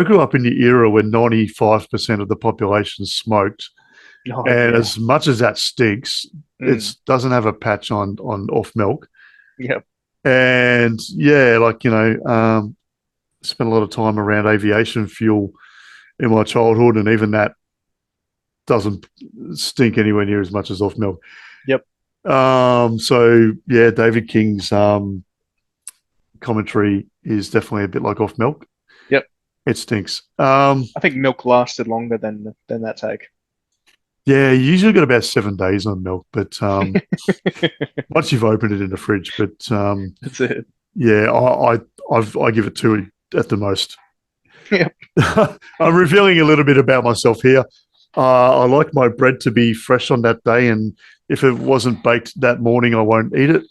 grew up in the era when 95% of the population smoked, Oh, and yeah. as much as that stinks, it doesn't have a patch on off milk. Yep. And yeah, spent a lot of time around aviation fuel in my childhood, and even that doesn't stink anywhere near as much as off milk. Yep. So yeah, David King's commentary is definitely a bit like off milk. Yep. It stinks. I think milk lasted longer than that take. Yeah, you usually got about 7 days on milk, but once you've opened it in the fridge, but That's it. yeah, I give it 2 at the most. Yep. I'm revealing a little bit about myself here. I like my bread to be fresh on that day, and if it wasn't baked that morning, I won't eat it.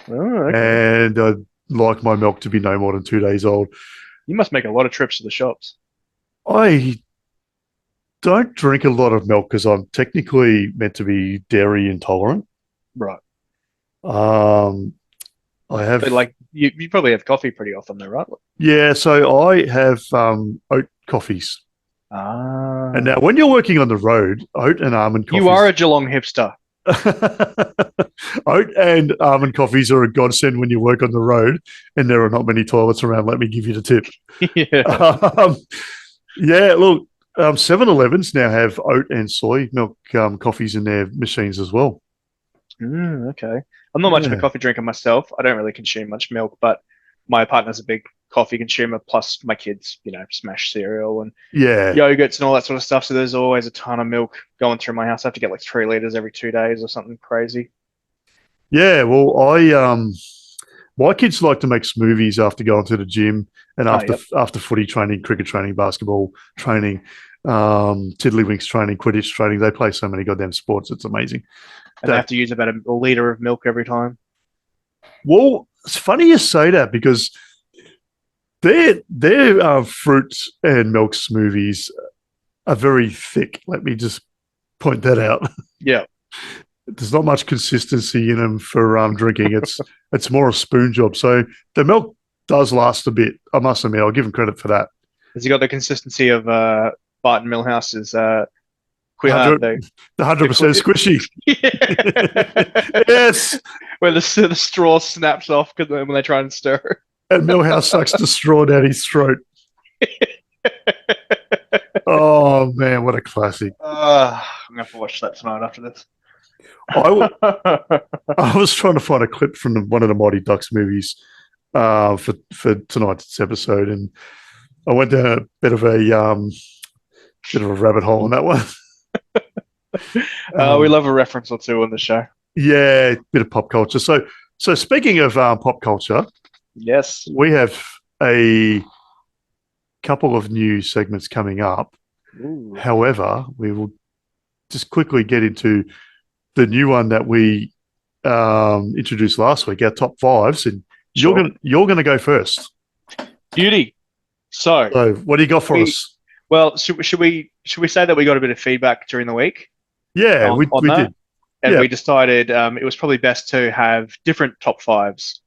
Oh, okay. And I like my milk to be no more than 2 days old. You must make a lot of trips to the shops. I don't drink a lot of milk because I'm technically meant to be dairy intolerant. Right. I have, But like you probably have coffee pretty often though, right? yeah, so I have oat coffees. Ah. And now when you're working on the road, oat and almond coffees. You are a Geelong hipster. Oat and almond coffees are a godsend when you work on the road and there are not many toilets around. Let me give you the tip. Yeah. Yeah, look, 7-Elevens now have oat and soy milk coffees in their machines as well. Okay. I'm not much of a Yeah. coffee drinker myself. I don't really consume much milk, but my partner's a big coffee consumer, plus my kids, smash cereal and Yeah. yogurts and all that sort of stuff. So there's always a ton of milk going through my house. I have to get like 3 liters every 2 days or something crazy. Yeah, well, my kids like to make smoothies after going to the gym and after footy training, cricket training, basketball training, tiddlywinks training, Quidditch training. They play so many goddamn sports. It's amazing. And they have to use about a liter of milk every time. Well, it's funny you say that because their fruit and milk smoothies are very thick. Let me just point that out. Yeah. There's not much consistency in them for drinking. It's more a spoon job. So the milk does last a bit. I must admit, I'll give them credit for that. Has he got the consistency of Barton Millhouse's The 100% squishy. Yes. Where the straw snaps off when they try and stir. And Millhouse sucks the straw down his throat. Oh, man, what a classic. I'm going to have to watch that tonight after this. I was trying to find a clip from one of the Mighty Ducks movies for tonight's episode, and I went down a bit of a rabbit hole on that one. We love a reference or two on the show. Yeah, bit of pop culture. So speaking of pop culture, Yes. we have a couple of new segments coming up. Ooh. However, we will just quickly get into the new one that we introduced last week, our top fives, and Sure. you're gonna go first. Beauty. So, What do you got for us? well, should we say that we got a bit of feedback during the week? Yeah, on we that? did. And Yeah. we decided it was probably best to have different top fives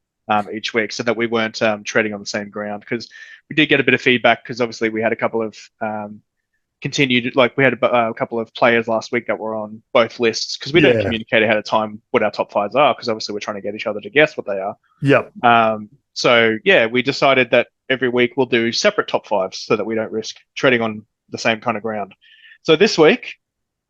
each week so that we weren't treading on the same ground, because we did get a bit of feedback, because obviously we had a couple of continued, like we had a couple of players last week that were on both lists, because we don't Yeah. communicate ahead of time what our top fives are, because obviously we're trying to get each other to guess what they are. Yep. So yeah, we decided that every week we'll do separate top fives so that we don't risk treading on the same kind of ground. So this week,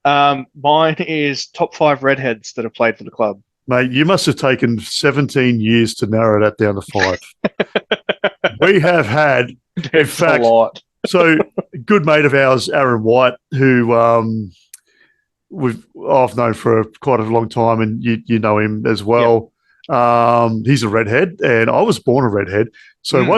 mine is top 5 redheads that have played for the club. Mate, you must have taken 17 years to narrow that down to 5. We have had, in It's fact, a lot. So, good mate of ours, Aaron White, who I've known for quite a long time, and you know him as well. He's a redhead, and I was born a redhead. So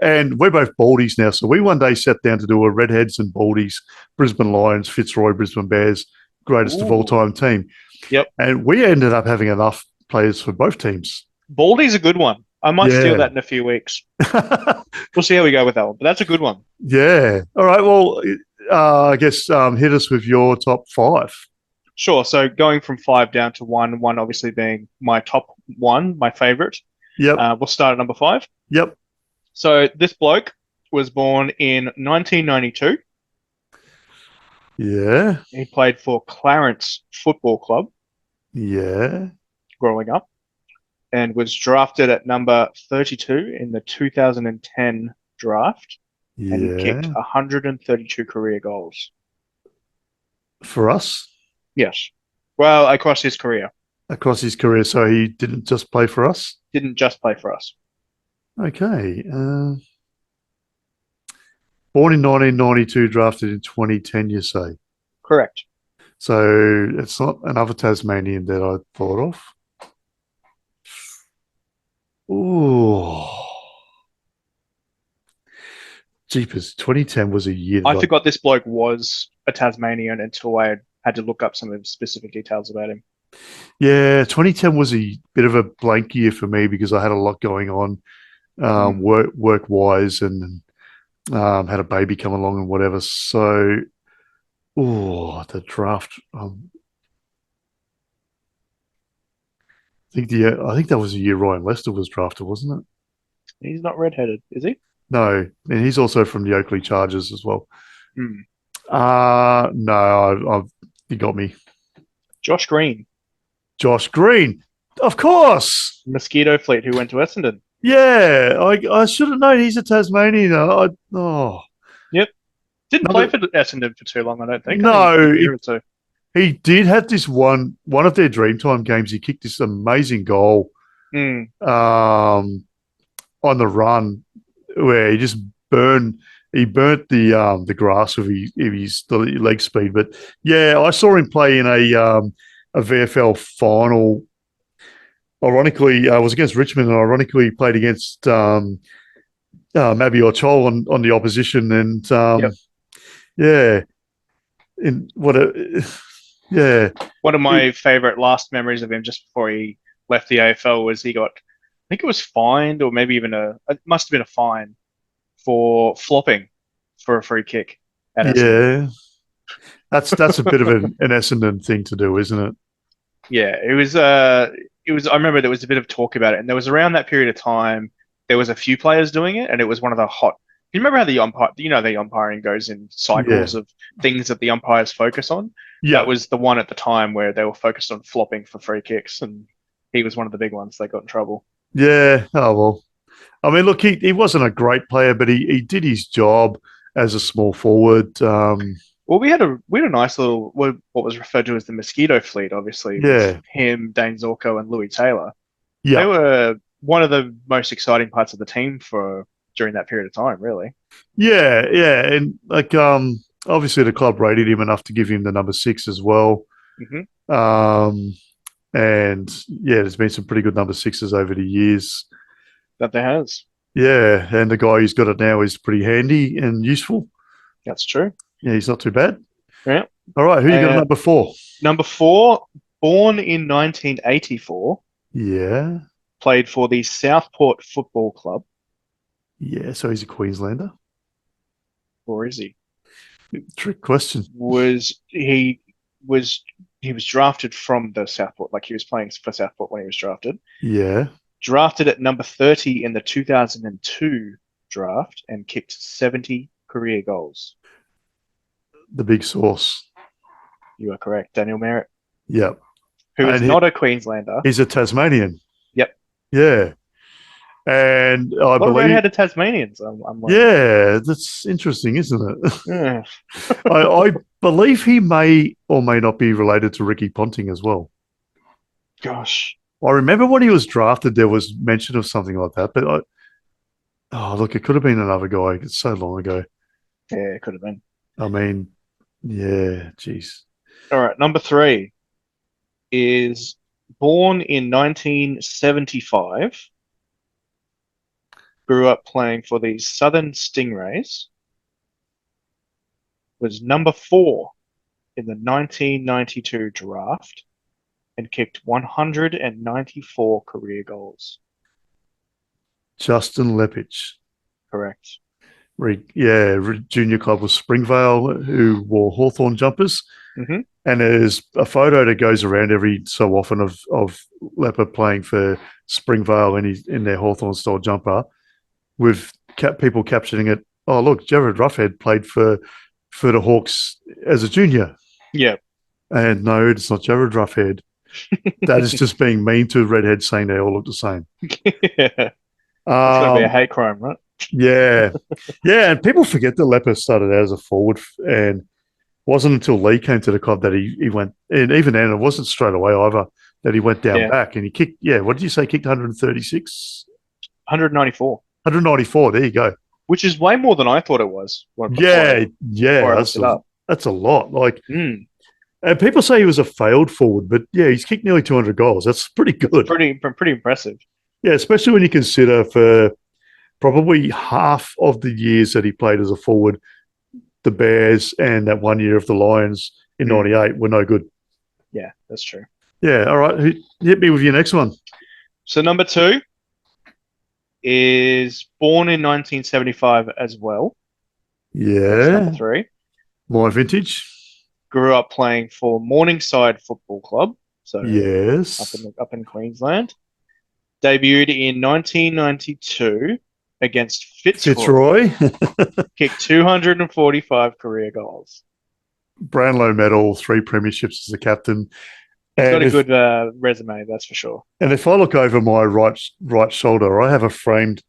and we're both baldies now. So we one day sat down to do a redheads and baldies, Brisbane Lions, Fitzroy, Brisbane Bears, greatest of all time team. Yep. And we ended up having enough players for both teams. Baldy's a good one. I might steal that in a few weeks. We'll see how we go with that one, but that's a good one. Yeah. All right. Well, I guess hit us with your top 5. Sure. So going from 5 down to 1, 1 obviously being my top 1, my favourite. Yep. We'll start at number 5. Yep. So this bloke was born in 1992. Yeah. He played for Clarence Football Club. Yeah. Growing up, and was drafted at number 32 in the 2010 draft, and kicked 132 career goals. For us? Yes. Well, across his career. Across his career, so he didn't just play for us? Didn't just play for us. Okay. Born in 1992, drafted in 2010, you say? Correct. So it's not another Tasmanian that I thought of. Ooh. Jeepers, 2010 was a year. I forgot this bloke was a Tasmanian until I had to look up some of the specific details about him. Yeah, 2010 was a bit of a blank year for me because I had a lot going on work-wise and had a baby come along and whatever. So, the draft. I think that was the year Ryan Lester was drafted, wasn't it? He's not redheaded, is he? No, and he's also from the Oakley Chargers as well. Hmm. No, you got me. Josh Green. Josh Green, of course. Mosquito Fleet, who went to Essendon. Yeah, I should have known he's a Tasmanian. Yep. Didn't play for Essendon for too long, I don't think. No, he did have this one of their Dreamtime games. He kicked this amazing goal on the run where he just burnt the grass with his leg speed. But yeah, I saw him play in a VFL final. Ironically, I was against Richmond, and ironically played against Mabby Ochol on the opposition, and yeah, One of my favourite last memories of him just before he left the AFL was he got, I think it was fined, or maybe even it must have been a fine for flopping for a free kick. Yeah, that's a bit of an Essendon thing to do, isn't it? Yeah, it was. I remember there was a bit of talk about it, and there was around that period of time there was a few players doing it, and it was one of the hot. You remember how the umpiring goes in cycles of things that the umpires focus on? Yeah. That was the one at the time where they were focused on flopping for free kicks, and he was one of the big ones that got in trouble. Yeah. Oh, well. I mean, look, he wasn't a great player, but he did his job as a small forward. Well, we had a nice little, what was referred to as the Mosquito Fleet, obviously. Yeah. With him, Dane Zorko, and Louis Taylor. Yeah. They were one of the most exciting parts of the team during that period of time, really. Yeah, yeah. And obviously the club rated him enough to give him the number 6 as well. Mm-hmm. And yeah, there's been some pretty good number 6s over the years. That there has. Yeah, and the guy who's got it now is pretty handy and useful. That's true. Yeah, he's not too bad. Yeah. All right, who you got at number 4? Number 4, born in 1984. Yeah. Played for the Southport Football Club. Yeah, so he's a Queenslander. Or is he? Trick question. He was drafted from the Southport, like he was playing for Southport when he was drafted. Yeah. Drafted at number 30 in the 2002 draft and kicked 70 career goals. The big source. You are correct. Daniel Merritt. Yep. Who is not a Queenslander. He's a Tasmanian. Yep. Yeah. And I believe red-headed Tasmanians. Yeah, that's interesting, isn't it? Yeah. I believe he may or may not be related to Ricky Ponting as well. Gosh. I remember when he was drafted, there was mention of something like that, but look, it could have been another guy. It's so long ago. Yeah, it could have been. I mean, yeah, geez. All right, number 3 is born in 1975. Grew up playing for the Southern Stingrays. Was number 4 in the 1992 draft and kicked 194 career goals. Justin Lepage. Correct. Junior club was Springvale, who wore Hawthorn jumpers. Mm-hmm. And there's a photo that goes around every so often of Leopard playing for Springvale in their Hawthorn style jumper, with people captioning it. Oh, look, Jared Roughhead played for the Hawks as a junior. Yeah. And no, it's not Jared Roughhead. That is just being mean to redheads, saying they all look the same. Yeah. It's going to be a hate crime, right? Yeah. Yeah, and people forget that Leper started out as a forward, and it wasn't until Lee came to the club that he went, and even then it wasn't straight away either, that he went down back and he kicked, what did you say, kicked 136? 194. 194, there you go. Which is way more than I thought it was. That's a lot. Like, and people say he was a failed forward, but he's kicked nearly 200 goals. That's pretty good. Pretty impressive. Yeah, especially when you consider for probably half of the years that he played as a forward, the Bears and that 1 year of the Lions in 98 were no good. Yeah, that's true. Yeah, all right. Hit me with your next one. So number 2 is born in 1975 as well. Yeah. That's number 3. My vintage. Grew up playing for Morningside Football Club. So yes, up in Queensland. Debuted in 1992 against Fitzroy. Kicked 245 career goals. Brownlow medal, 3 premierships as a captain. He's got a good resume, that's for sure. And if I look over my right shoulder, I have a framed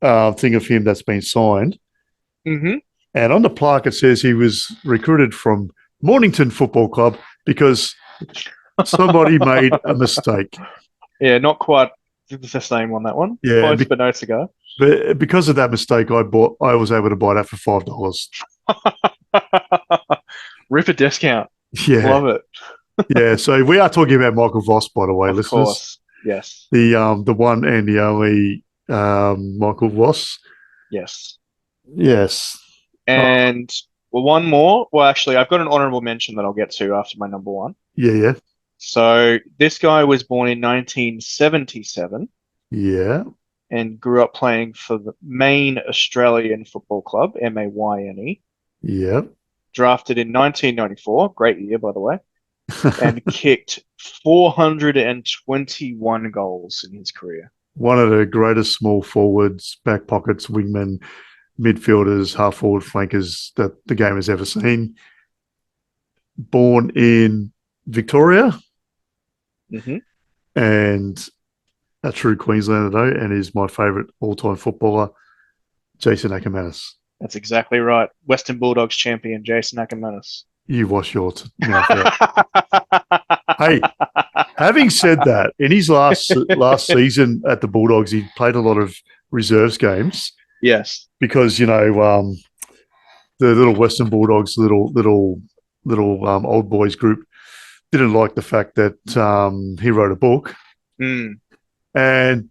thing of him that's been signed. Mm-hmm. And on the plaque, it says he was recruited from Mornington Football Club because somebody made a mistake. Yeah, not quite the same on that one. Yeah, close, but no cigar. But because of that mistake, I was able to buy that for $5. Rip a discount. Yeah, love it. Yeah, so we are talking about Michael Voss, by the way, of listeners. Course. Yes. The one and the only Michael Voss. Yes. Yes. And one more. Well, actually, I've got an honourable mention that I'll get to after my number 1. Yeah. So this guy was born in 1977. Yeah. And grew up playing for the Maine Australian Football Club, MAYNE. Yeah. Drafted in 1994. Great year, by the way. And kicked 421 goals in his career. One of the greatest small forwards, back pockets, wingmen, midfielders, half forward flankers that the game has ever seen. Born in Victoria. Mm-hmm. And a true Queenslander, though, and is my favourite all-time footballer, Jason Ackermanis. That's exactly right. Western Bulldogs champion, Jason Ackermanis. You wash your mouth out. Hey, having said that, in his last season at the Bulldogs, he played a lot of reserves games. Yes, because the little Western Bulldogs, little old boys group, didn't like the fact that he wrote a book. And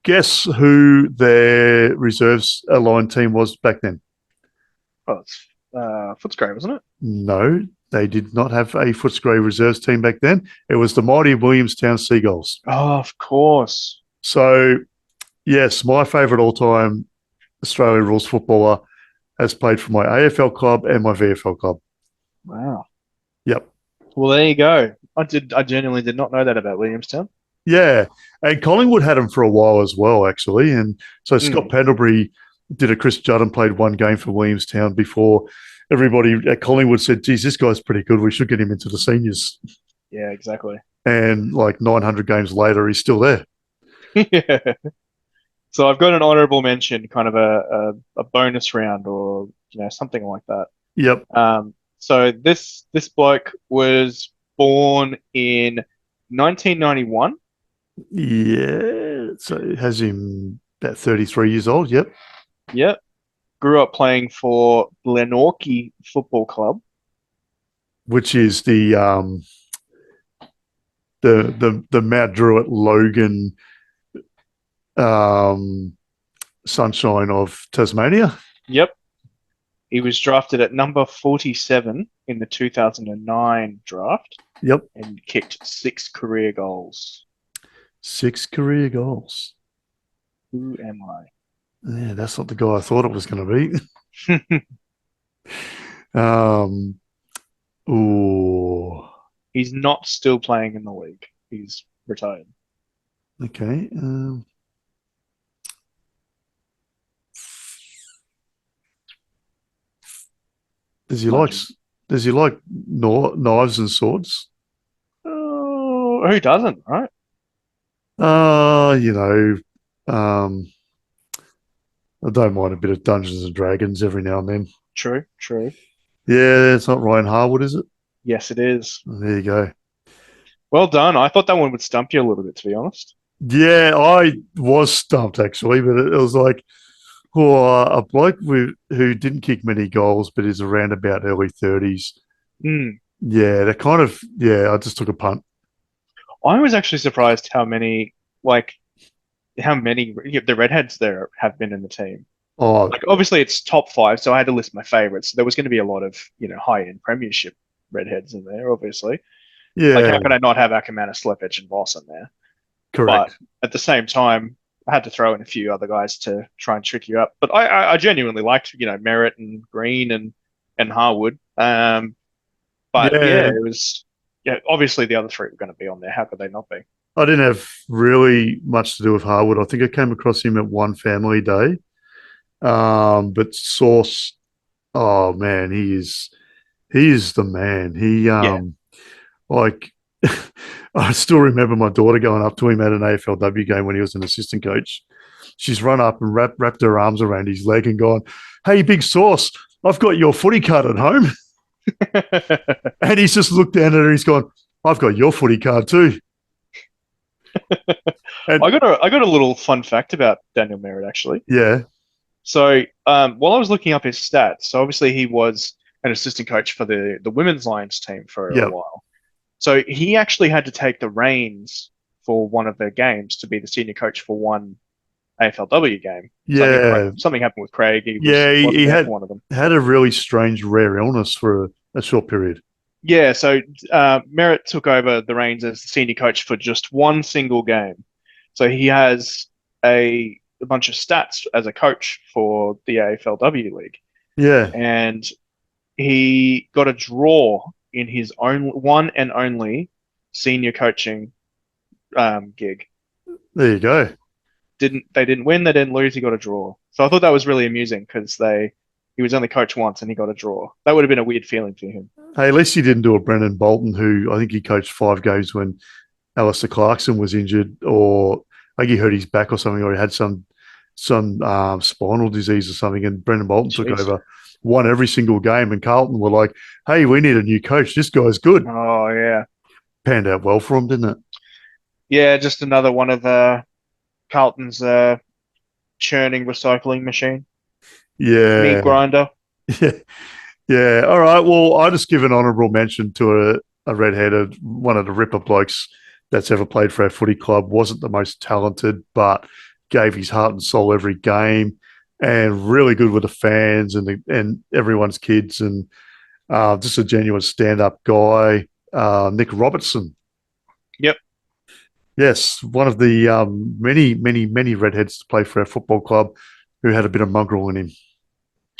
guess who their reserves aligned team was back then? Oh, it's Footscray, wasn't it? No, they did not have a Footscray reserves team back then. It was the mighty Williamstown Seagulls. Oh, of course. So, yes, my favourite all-time Australian rules footballer has played for my AFL club and my VFL club. Wow. Yep. Well, there you go. I genuinely did not know that about Williamstown. Yeah, and Collingwood had him for a while as well, actually. And so Scott Pendlebury did a Chris Judd and played one game for Williamstown before everybody at Collingwood said, geez, this guy's pretty good. We should get him into the seniors. Yeah, exactly. And like 900 games later, he's still there. Yeah. So I've got an honourable mention, kind of a bonus round or, something like that. Yep. So this bloke was born in 1991. Yeah, so it has him about 33 years old. Yep. Yep. Grew up playing for Glenorchy Football Club. which is the Mount Druitt Logan sunshine of Tasmania. Yep. He was drafted at number 47 in the 2009 draft Yep, and kicked 6 career goals. 6 career goals. Who am I? Yeah, that's not the guy I thought it was going to be. Ooh, He's not still playing in the league. He's retired. okay. Does he like? Does he like knives and swords? Oh, who doesn't, right? You know, I don't mind a bit of Dungeons and Dragons every now and then. True. Yeah, it's not Ryan Harwood, is it? Yes, it is. There you go. Well done. I thought that one would stump you a little bit, to be honest. Yeah, I was stumped actually, but it was like, a bloke who didn't kick many goals, but is around about early 30s. Yeah, that kind of, I just took a punt. I was actually surprised how many the redheads there have been in the team. Oh, Like, obviously it's top 5, so I had to list my favorites. There was going to be a lot of, high-end premiership redheads in there, obviously. yeah, Like, how could I not have Ackermanis, Slepich, and Voss in there? correct. But at the same time, I had to throw in a few other guys to try and trick you up. But I genuinely liked, Merritt and Green and Harwood. But Yeah. it was, obviously the other 3 were going to be on there. How could they not be? I didn't have really much to do with Harwood. I think I came across him at one family day. But Sauce, oh man, he is the man. He like I still remember my daughter going up to him at an AFLW game when he was an assistant coach. She's run up and wrapped her arms around his leg and gone, "Hey, Big Sauce, I've got your footy card at home." And he's just looked down at her. He's gone, "I've got your footy card too." I got a little fun fact about Daniel Merritt, actually. Yeah. So while I was looking up his stats, so obviously he was an assistant coach for the women's Lions team for a while. So he actually had to take the reins for one of their games to be the senior coach for one AFLW game. Yeah. Something happened with Craig. He had one of them. Had a really strange, rare illness for a short period. Yeah, so Merritt took over the reins as the senior coach for just one single game. So he has a bunch of stats as a coach for the AFLW league. Yeah. And he got a draw in his own one and only senior coaching gig. There you go. They didn't win, they didn't lose, he got a draw. So I thought that was really amusing because he was only coached once and he got a draw. That would have been a weird feeling for him. Hey, at least he didn't do a Brendan Bolton, who I think he coached 5 games when Alistair Clarkson was injured, or I think he hurt his back or something, or he had some spinal disease or something, and Brendan Bolton took over, won every single game, and Carlton were like, "Hey, we need a new coach. This guy's good." Oh, yeah. Panned out well for him, didn't it? Yeah, just another one of Carlton's churning recycling machine. Yeah. Meat grinder. Yeah. All right. Well, I just give an honourable mention to a redheaded, one of the ripper blokes that's ever played for our footy club. Wasn't the most talented, but gave his heart and soul every game, and really good with the fans and everyone's kids, and just a genuine stand-up guy. Nick Robertson. Yep. Yes, one of the many redheads to play for our football club who had a bit of mongrel in him.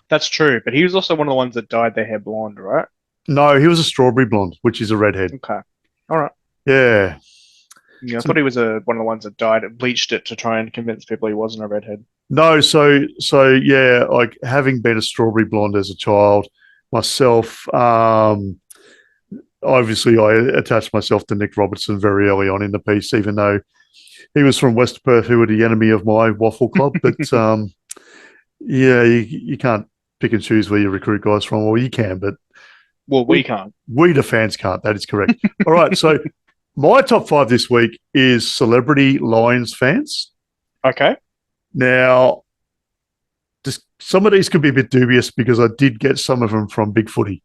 That's true, but he was also one of the ones that dyed their hair blonde, right? No, he was a strawberry blonde, which is a redhead. Okay. All right. Yeah. Yeah, I thought he was one of the ones that dyed it, bleached it to try and convince people he wasn't a redhead. No, so yeah, like having been a strawberry blonde as a child myself, obviously I attached myself to Nick Robertson very early on in the piece, even though he was from West Perth, who were the enemy of my waffle club. But yeah, you can't pick and choose where you recruit guys from. Well, you can, but we can't. We, the fans, can't. That is correct. All right, so my top 5 this week is celebrity Lions fans. Okay. Now, some of these could be a bit dubious because I did get some of them from Big Footy,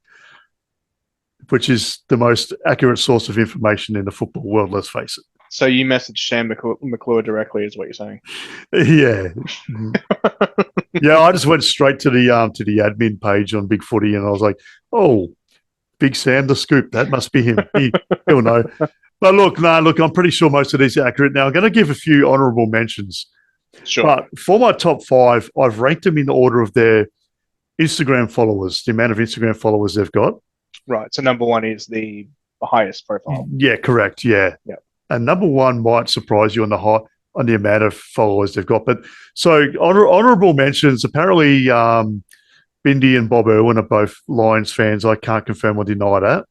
which is the most accurate source of information in the football world, let's face it. So you messaged Sam McClure directly, is what you're saying? Yeah. Yeah, I just went straight to the admin page on Big Footy and I was like, oh, Big Sam, the scoop. That must be him. He'll know. But look, I'm pretty sure most of these are accurate. Now, I'm going to give a few honourable mentions. Sure. But for my top 5, I've ranked them in the order of their Instagram followers, the amount of Instagram followers they've got. Right. So number 1 is the highest profile. Yeah, correct. Yeah. And number 1 might surprise you on the amount of followers they've got. But so honourable mentions, apparently Bindi and Bob Irwin are both Lions fans. I can't confirm or deny that.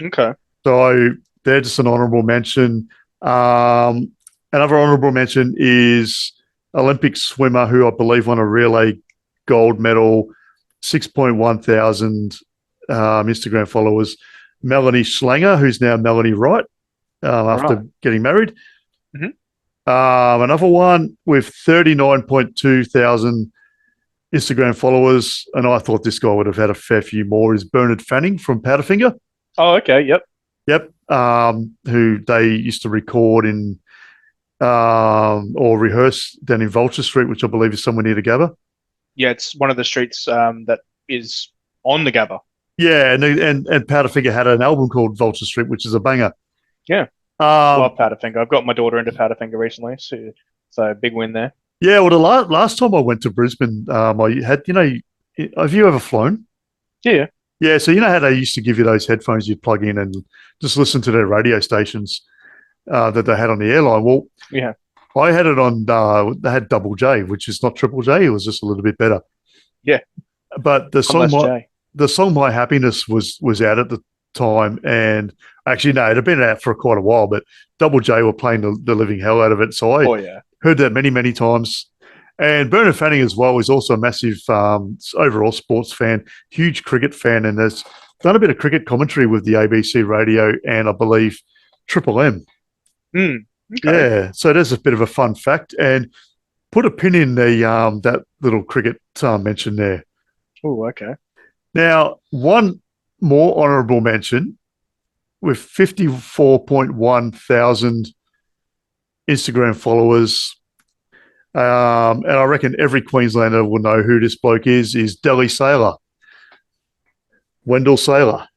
Okay. So they're just an honourable mention. Another honourable mention is Olympic swimmer who I believe won a relay gold medal, 6.1 thousand Instagram followers, Melanie Schlanger, who's now Melanie Wright after getting married. Mhm. Another one with 39.2 thousand Instagram followers, and I thought this guy would have had a fair few more, is Bernard Fanning from Powderfinger. Oh, okay. Yep. Who they used to record in or rehearse down in Vulture Street, which I believe is somewhere near the Gabba. Yeah, it's one of the streets that is on the Gabba. Yeah, and Powderfinger had an album called Vulture Street, which is a banger. Yeah. Love Powderfinger. I've got my daughter into Powderfinger recently, so big win there. Yeah, well, the last time I went to Brisbane, I had, have you ever flown? Yeah. Yeah, so you know how they used to give you those headphones you'd plug in and just listen to their radio stations that they had on the airline? Well, yeah, I had it on, they had Double J, which is not Triple J. It was just a little bit better. Yeah. But the song My Happiness was out at the time, and actually, no, it had been out for quite a while, but Double J were playing the living hell out of it. So I heard that many, many times. And Bernard Fanning as well is also a massive overall sports fan, huge cricket fan, and has done a bit of cricket commentary with the ABC radio and I believe Triple M. Okay. Yeah, so there's a bit of a fun fact. And put a pin in the that little cricket mention there. Oh, okay. Now, one more honourable mention with 54.1 thousand Instagram followers. And I reckon every Queenslander will know who this bloke is Delhi Sailor. Wendell Sailor.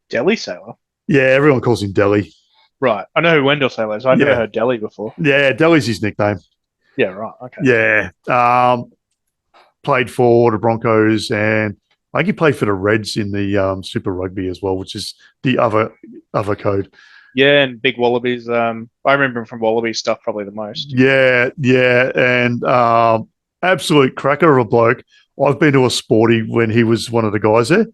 Delhi Sailor? Yeah, everyone calls him Delhi. Right. I know who Wendell Sailor is. I've never heard Delhi before. Yeah, Delhi's his nickname. Yeah, right. Okay. Yeah. Played for the Broncos and I think he played for the Reds in the Super Rugby as well, which is the other code. Yeah, and big Wallabies. I remember him from Wallabies stuff probably the most. Yeah, and absolute cracker of a bloke. I've been to a sporty when he was one of the guys there.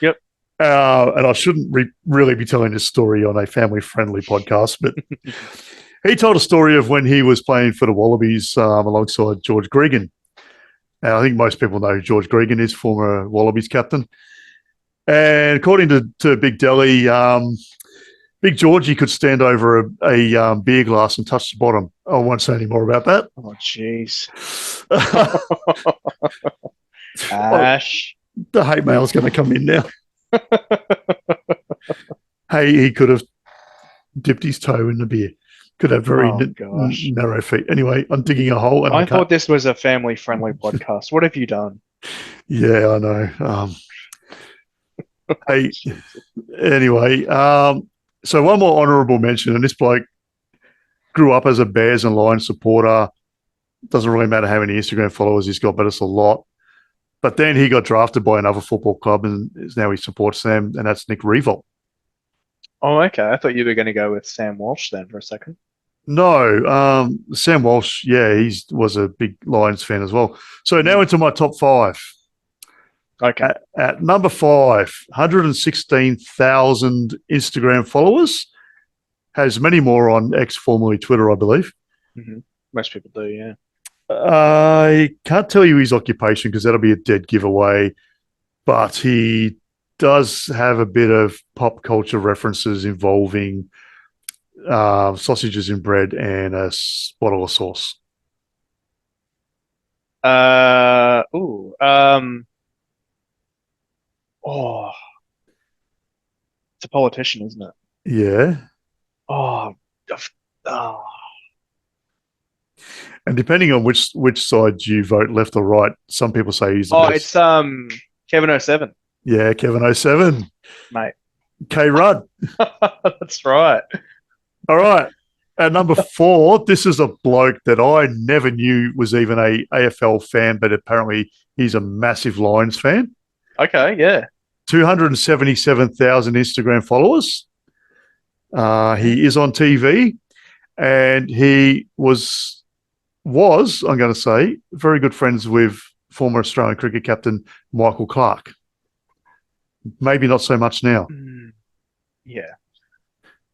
Yep. And I shouldn't really be telling this story on a family-friendly podcast, but he told a story of when he was playing for the Wallabies alongside George Gregan. And I think most people know who George Gregan is, former Wallabies captain. And according to Big Delhi, Big Georgie could stand over a beer glass and touch the bottom. I won't say any more about that. Oh, jeez. Ash. The hate mail's going to come in now. Hey, he could have dipped his toe in the beer. Could have very narrow feet. Anyway, I'm digging a hole. And I thought this was a family-friendly podcast. What have you done? Yeah, I know. Hey, anyway, so one more honourable mention, and this bloke grew up as a Bears and Lions supporter. Doesn't really matter how many Instagram followers he's got, but it's a lot. But then he got drafted by another football club, and now he supports them, and that's Nick Revolt. Oh, okay. I thought you were going to go with Sam Walsh then for a second. No, Sam Walsh, yeah, he was a big Lions fan as well. So now into my top 5. Okay. At number 5, 116,000 Instagram followers. Has many more on X, formerly Twitter, I believe. Mm-hmm. Most people do, yeah. I can't tell you his occupation because that'll be a dead giveaway. But he does have a bit of pop culture references involving sausages in bread and a bottle of sauce. Uh, ooh. Um. Oh, it's a politician, isn't it? Yeah. Oh. f- Oh. And depending on which side you vote, left or right, some people say he's the Oh, best. it's Kevin '07, Yeah, Kevin 07. mate. K Rudd. That's right. All right. At number 4, this is a bloke that I never knew was even a AFL fan, but apparently he's a massive Lions fan. Okay, yeah. 277,000 Instagram followers. He is on TV, and he was, I'm going to say, very good friends with former Australian cricket captain Michael Clarke. Maybe not so much now. Yeah.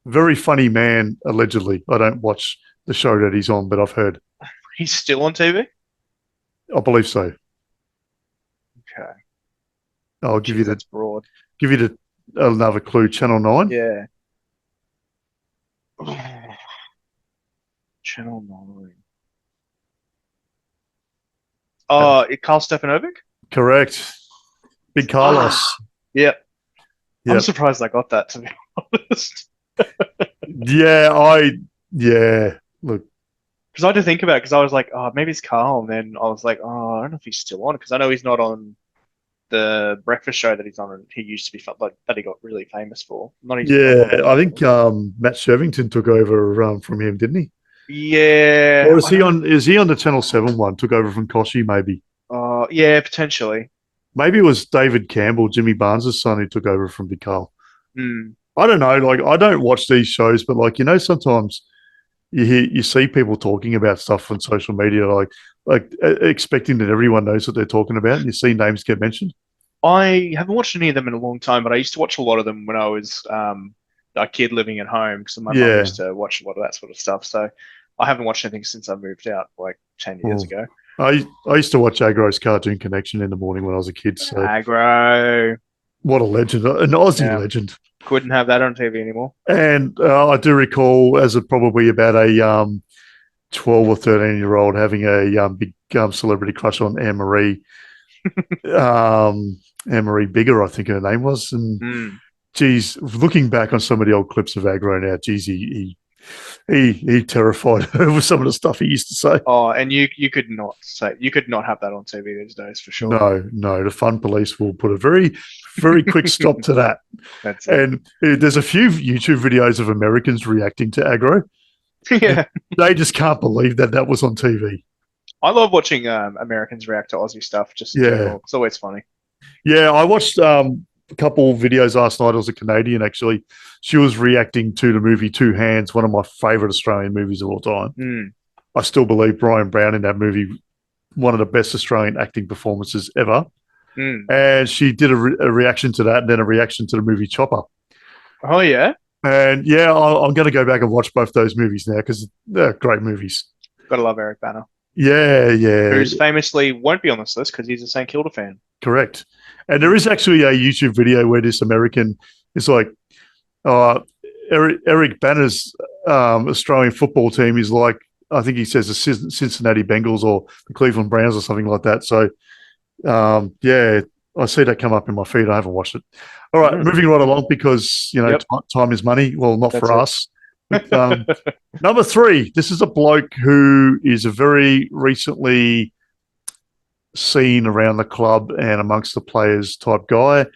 Very funny man, allegedly. I don't watch the show that he's on, but I've heard. He's still on TV? I believe so. Okay. I'll give you That's broad. another clue. Channel 9. Yeah. Channel 9. Oh, Carl Stefanovic? Correct. Big Carlos. Yep. I'm Yep. surprised I got that, to be honest. Yeah. Look, Because I had to think about it, because I was like, oh, maybe it's Carl. And then I was like, oh, I don't know if he's still on, because I know he's not on the breakfast show that he's on, and he used to be like that he got really famous for. Not his I think Matt Shevington took over from him, didn't he? Yeah. Or is he on? Is he on the Channel 7 one? Took over from Koshy, maybe. Yeah, potentially. Maybe it was David Campbell, Jimmy Barnes' son, who took over from Big Carl. Hmm. I don't know. Like, I don't watch these shows, but sometimes you see people talking about stuff on social media, expecting that everyone knows what they're talking about, and you see names get mentioned. I haven't watched any of them in a long time, but I used to watch a lot of them when I was a kid living at home, because my mum used to watch a lot of that sort of stuff. So I haven't watched anything since I moved out like 10 years ago. I used to watch Agro's Cartoon Connection in the morning when I was a kid. So Agro. what a legend, an Aussie legend. Couldn't have that on TV anymore. And I do recall, as probably about a 12 or 13-year-old, having a big celebrity crush on Anne-Marie. Anne-Marie Bigger, I think her name was. And geez, looking back on some of the old clips of Agro now, geez, he terrified her with some of the stuff he used to say. Oh, and you could not have that on TV these days for sure. No, the Fun Police will put a very, very quick stop to that. That's it. And there's a few YouTube videos of Americans reacting to Agro. Yeah, they just can't believe that was on TV. I love watching Americans react to Aussie stuff. Just in general. It's always funny. Yeah, I watched a couple videos last night. It was a Canadian, actually. She was reacting to the movie Two Hands, one of my favourite Australian movies of all time. I still believe Brian Brown in that movie, one of the best Australian acting performances ever. And she did a reaction to that, and then a reaction to the movie Chopper. Oh, yeah? And yeah, I'm going to go back and watch both those movies now, because they're great movies. Gotta love Eric Banner. Yeah. Who's famously won't be on this list because he's a St Kilda fan. Correct. And there is actually a YouTube video where this American is like, Eric Banner's Australian football team is like, I think he says the Cincinnati Bengals or the Cleveland Browns or something like that. So, I see that come up in my feed. I haven't watched it. All right, moving right along, because, time is money. Well, not for us. But, number 3, this is a bloke who is a very recently seen around the club and amongst the players type guy.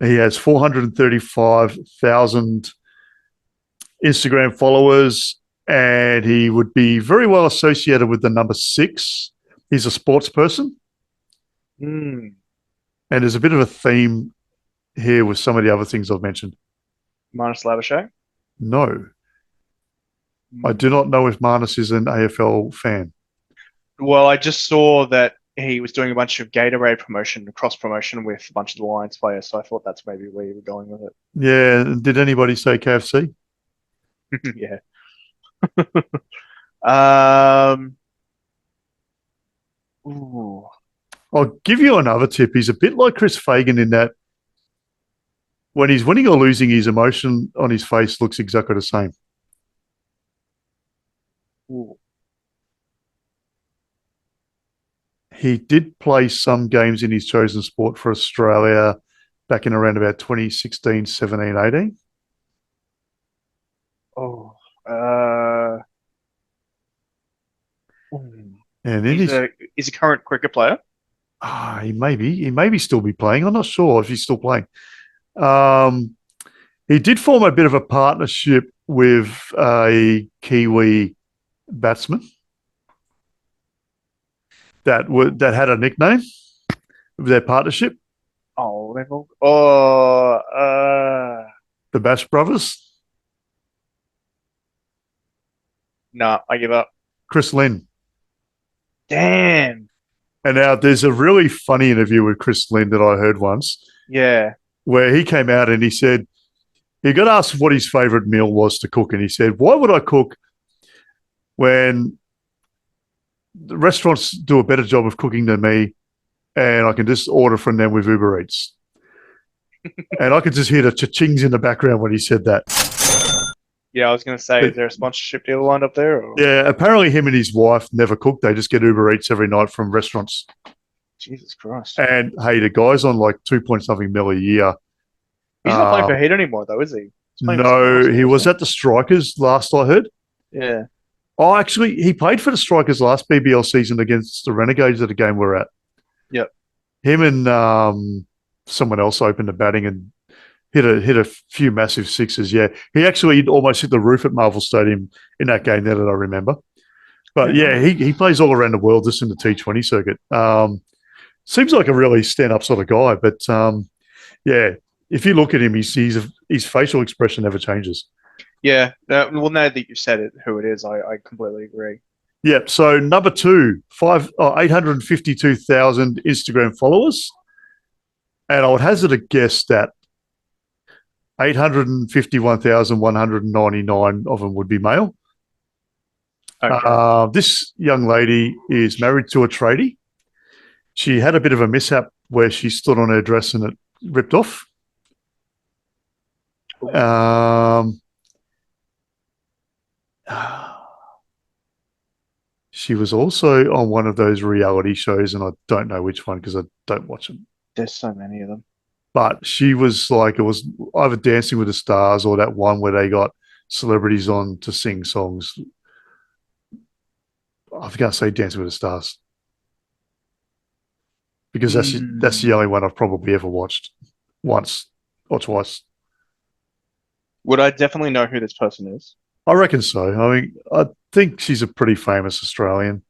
He has 435,000 Instagram followers, and he would be very well associated with the number 6. He's a sports person. And there's a bit of a theme here with some of the other things I've mentioned. Marnus Labuschagne? No. I do not know if Marnus is an AFL fan. Well, I just saw that he was doing a bunch of Gatorade promotion, cross-promotion with a bunch of the Lions players, so I thought that's maybe where you were going with it. Yeah. Did anybody say KFC? Yeah. Ooh. I'll give you another tip. He's a bit like Chris Fagan in that when he's winning or losing, his emotion on his face looks exactly the same. Ooh. he did play some games in his chosen sport for Australia back in around about 2016, 17, 18. Oh, And then he's a current cricket player. he may still be playing. I'm not sure if he's still playing. He did form a bit of a partnership with a Kiwi batsman that had a nickname of their partnership, Oh, they've all. the Bash Brothers. No, I give up. Chris Lynn. Damn. And now there's a really funny interview with Chris Lynn that I heard once Yeah. where he came out and he said, he got asked what his favourite meal was to cook. And he said, why would I cook when the restaurants do a better job of cooking than me and I can just order from them with Uber Eats? And I could just hear the cha-chings in the background when he said that. Yeah, I was going to say, is there a sponsorship deal lined up there? Or? Yeah, apparently him and his wife never cook. They just get Uber Eats every night from restaurants. Jesus Christ. And hey, the guy's on like 2-point-something mil a year. He's not playing for Heat anymore, though, is he? No, he was at the Strikers last I heard. Yeah. Oh, actually, he played for the Strikers last BBL season against the Renegades at the game we're at. Yep. Him and someone else opened the batting and hit a few massive sixes. Yeah, he actually almost hit the roof at Marvel Stadium in that game. Now that I remember, but yeah, he plays all around the world just in the T20 circuit. Seems like a really stand-up sort of guy, but yeah, if you look at him, his facial expression never changes. Yeah. Well, now that you've said it, who it is, I completely agree. Yeah. So number 2, 852,000 Instagram followers, and I would hazard a guess that 851,199 of them would be male. Okay. This young lady is married to a tradie. She had a bit of a mishap where she stood on her dress and it ripped off. She was also on one of those reality shows, and I don't know which one because I don't watch them. There's so many of them. But she was like, it was either Dancing with the Stars or that one where they got celebrities on to sing songs. I was going to say Dancing with the Stars because that's the only one I've probably ever watched once or twice. Would I definitely know who this person is? I reckon so. I mean, I think she's a pretty famous Australian.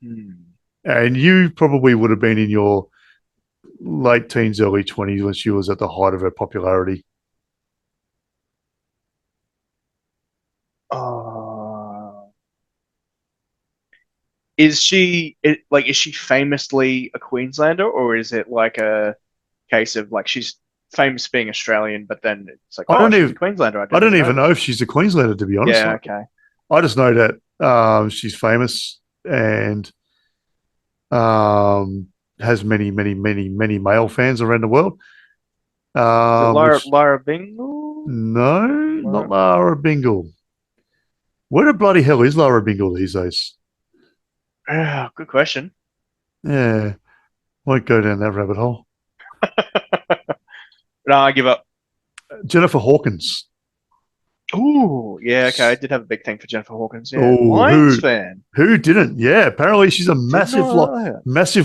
And you probably would have been in your late teens, early 20s when she was at the height of her popularity. Is she famously a Queenslander, or is it like a case of like she's famous being Australian, but then it's like, she's a Queenslander? I don't even know if she's a Queenslander, to be honest. Yeah, okay. I just know that she's famous and has many, many, many, many male fans around the world. Lara Bingle? No, not Lara Bingle. Where the bloody hell is Lara Bingle these days? Good question. Yeah, won't go down that rabbit hole. No, I give up. Jennifer Hawkins. Ooh, yeah, okay. I did have a big thing for Jennifer Hawkins. Yeah, Ooh, Lions fan. Who didn't? Yeah, apparently she's a massive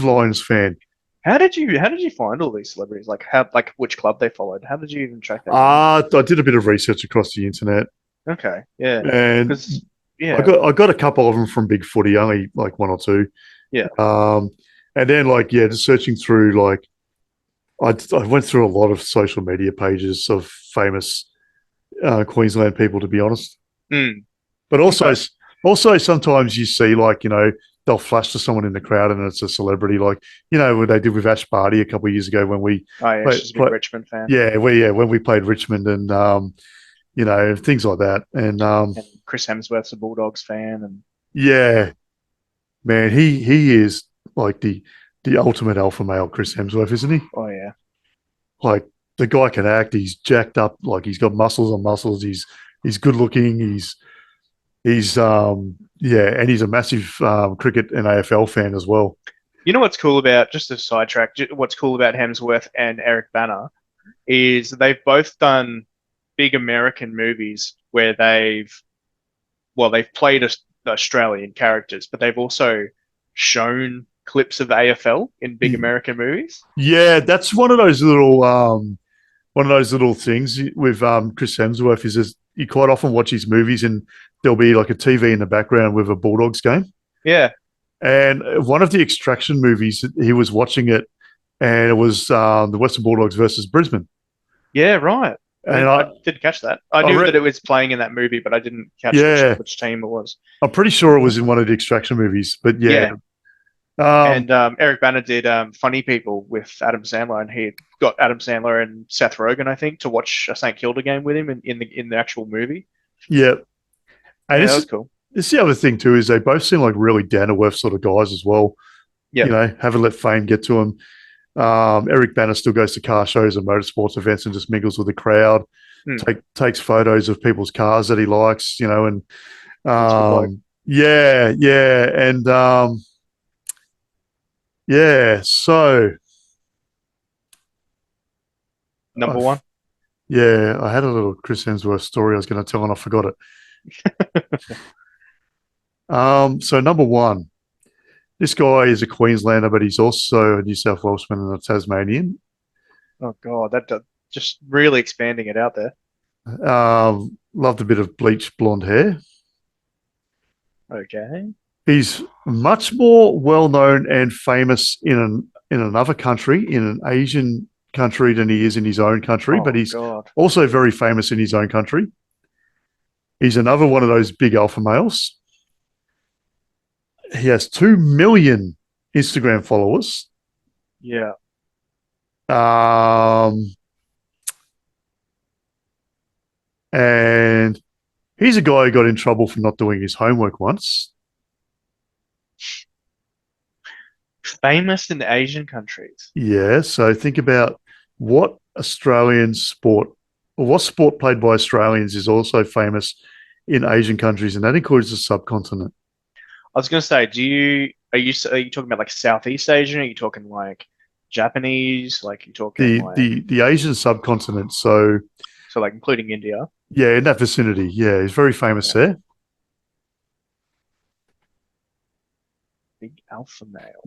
Lions fan. How did you find all these celebrities? Like which club they followed? How did you even track that? I did a bit of research across the internet. Okay, yeah, and yeah, I got a couple of them from Big Footy, only like one or two. Yeah. And then just searching through I went through a lot of social media pages of famous Queensland people, to be honest. But also sometimes you see they'll flash to someone in the crowd and it's a celebrity, what they did with Ash Barty a couple of years ago when we she's a big Richmond fan. Yeah, when we played Richmond and things like that. And Chris Hemsworth's a Bulldogs fan, and yeah, man, he is like the ultimate alpha male, Chris Hemsworth, isn't he? Oh yeah. Like the guy can act. He's jacked up. Like he's got muscles on muscles. He's good looking. He's Yeah, and he's a massive cricket and AFL fan as well. You know what's cool about, just a sidetrack, what's cool about Hemsworth and Eric Bana is they've both done big American movies where they've played Australian characters, but they've also shown clips of AFL in big American movies. Yeah, that's one of those little things with Chris Hemsworth is you quite often watch his movies and there'll be like a TV in the background with a Bulldogs game. Yeah. And one of the Extraction movies, he was watching it, and it was the Western Bulldogs versus Brisbane. Yeah, right. And I didn't catch that. I knew read- that it was playing in that movie, but I didn't catch which team it was. I'm pretty sure it was in one of the Extraction movies, but yeah. And Eric Bana did Funny People with Adam Sandler, and he got Adam Sandler and Seth Rogen, I think, to watch a St Kilda game with him in the actual movie. Yeah. And Yeah, that was cool. It's the other thing too is they both seem like really down to earth sort of guys as well. Yeah. You know, haven't let fame get to him. Eric Bana still goes to car shows and motorsports events and just mingles with the crowd. Takes photos of people's cars that he likes, you know, and so number one. Yeah, I had a little Chris Hemsworth story I was going to tell and I forgot it. So number one, this guy is a Queenslander, but he's also a New South Welshman and a Tasmanian. Oh God, just really expanding it out there. Loved a bit of bleached blonde hair. Okay. He's much more well known and famous in another country, in an Asian country, than he is in his own country. But he's also very famous in his own country. He's another one of those big alpha males. He has 2 million Instagram followers. Yeah. And he's a guy who got in trouble for not doing his homework once. Famous in Asian countries. Yeah, so think about what Australian sport, or what sport played by Australians is also famous in Asian countries, and that includes the subcontinent. I was going to say, are you talking about like Southeast Asian? Are you talking like Japanese? Like you talking the Asian subcontinent? So like including India. Yeah, in that vicinity. Yeah, he's very famous there. Big alpha male.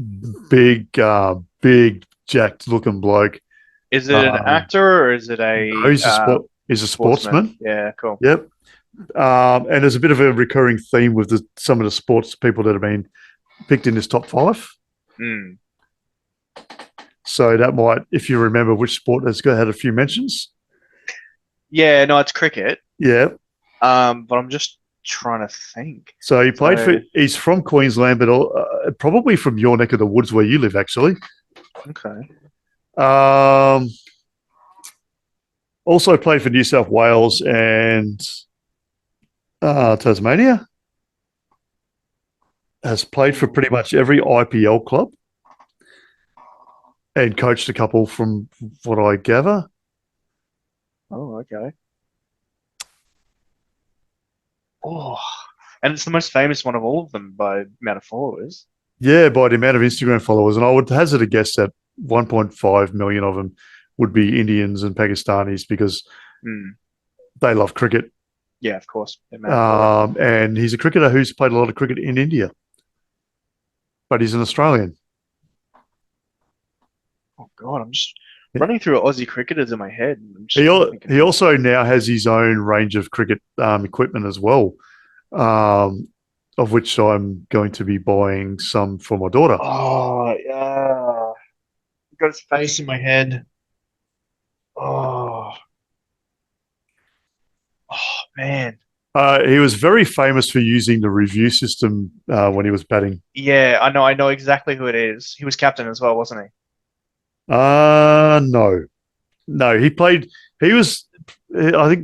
Big jacked looking bloke. Is it an actor or is it a? No, he's a sportsman. Yeah, cool. Yep. And there's a bit of a recurring theme with some of the sports people that have been picked in this top 5. So that might, if you remember which sport has had a few mentions. Yeah, no, it's cricket. Yeah. But I'm just trying to think. So he played he's from Queensland, but probably from your neck of the woods where you live, actually. Okay. Also played for New South Wales and Tasmania. Has played for pretty much every IPL club and coached a couple from what I gather. Oh, okay. Oh, and it's the most famous one of all of them by amount of followers. Yeah, by the amount of Instagram followers. And I would hazard a guess that 1.5 million of them would be Indians and Pakistanis because they love cricket. Yeah, of course. And he's a cricketer who's played a lot of cricket in India. But he's an Australian. Oh, God, I'm just running through Aussie cricketers in my head. He also now has his own range of cricket equipment as well, of which I'm going to be buying some for my daughter. Oh, yeah. Got his face in my head. Oh, man. He was very famous for using the review system when he was batting. Yeah, I know exactly who it is. He was captain as well, wasn't he? No. I think